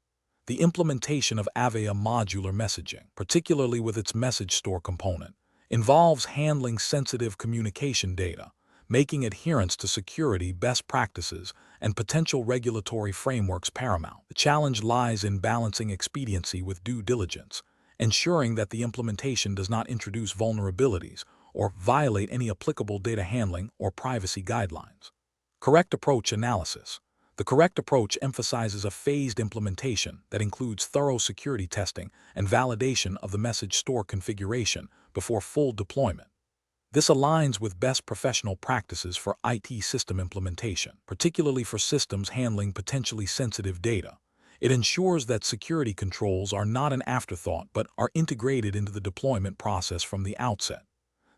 The implementation of Avaya modular messaging, particularly with its message store component, involves handling sensitive communication data, making adherence to security best practices and potential regulatory frameworks paramount. The challenge lies in balancing expediency with due diligence, ensuring that the implementation does not introduce vulnerabilities or violate any applicable data handling or privacy guidelines. Correct approach analysis. The correct approach emphasizes a phased implementation that includes thorough security testing and validation of the message store configuration before full deployment. This aligns with best professional practices for IT system implementation, particularly for systems handling potentially sensitive data. It ensures that security controls are not an afterthought but are integrated into the deployment process from the outset.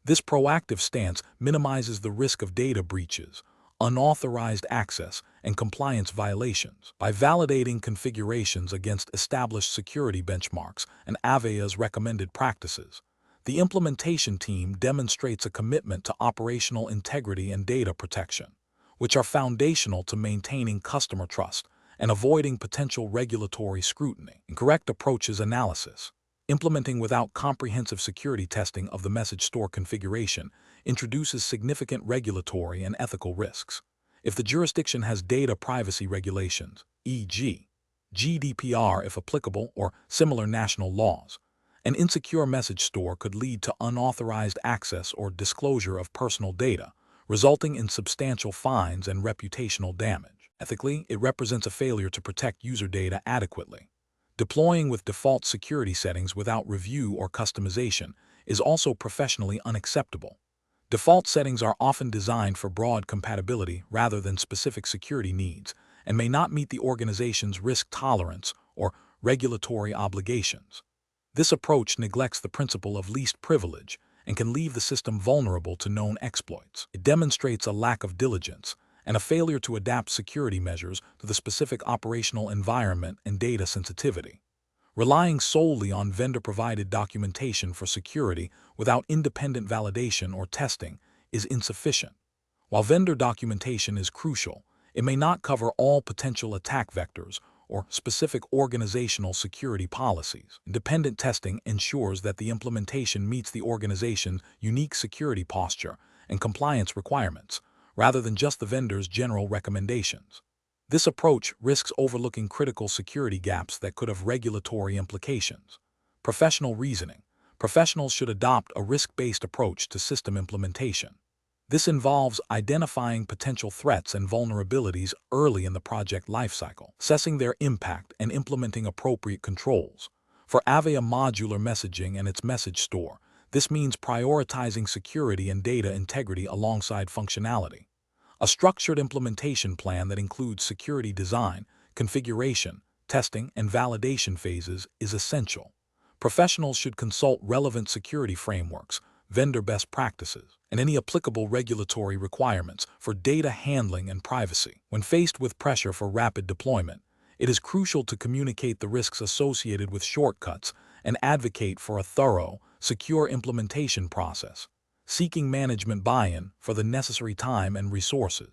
This proactive stance minimizes the risk of data breaches, unauthorized access, and compliance violations. By validating configurations against established security benchmarks and Avaya's recommended practices, the implementation team demonstrates a commitment to operational integrity and data protection, which are foundational to maintaining customer trust and avoiding potential regulatory scrutiny. Correct approaches analysis. Implementing without comprehensive security testing of the message store configuration introduces significant regulatory and ethical risks. If the jurisdiction has data privacy regulations, e.g., GDPR if applicable, or similar national laws, an insecure message store could lead to unauthorized access or disclosure of personal data, resulting in substantial fines and reputational damage. Ethically, it represents a failure to protect user data adequately. Deploying with default security settings without review or customization is also professionally unacceptable. Default settings are often designed for broad compatibility rather than specific security needs and may not meet the organization's risk tolerance or regulatory obligations. This approach neglects the principle of least privilege and can leave the system vulnerable to known exploits. It demonstrates a lack of diligence and a failure to adapt security measures to the specific operational environment and data sensitivity. Relying solely on vendor-provided documentation for security without independent validation or testing is insufficient. While vendor documentation is crucial, it may not cover all potential attack vectors or specific organizational security policies. Independent testing ensures that the implementation meets the organization's unique security posture and compliance requirements, rather than just the vendor's general recommendations. This approach risks overlooking critical security gaps that could have regulatory implications. Professional reasoning. Professionals should adopt a risk-based approach to system implementation. This involves identifying potential threats and vulnerabilities early in the project lifecycle, assessing their impact, and implementing appropriate controls. For Avaya Modular Messaging and its message store, this means prioritizing security and data integrity alongside functionality. A structured implementation plan that includes security design, configuration, testing, and validation phases is essential. Professionals should consult relevant security frameworks, vendor best practices, and any applicable regulatory requirements for data handling and privacy. When faced with pressure for rapid deployment, it is crucial to communicate the risks associated with shortcuts and advocate for a thorough, secure implementation process, seeking management buy-in for the necessary time and resources.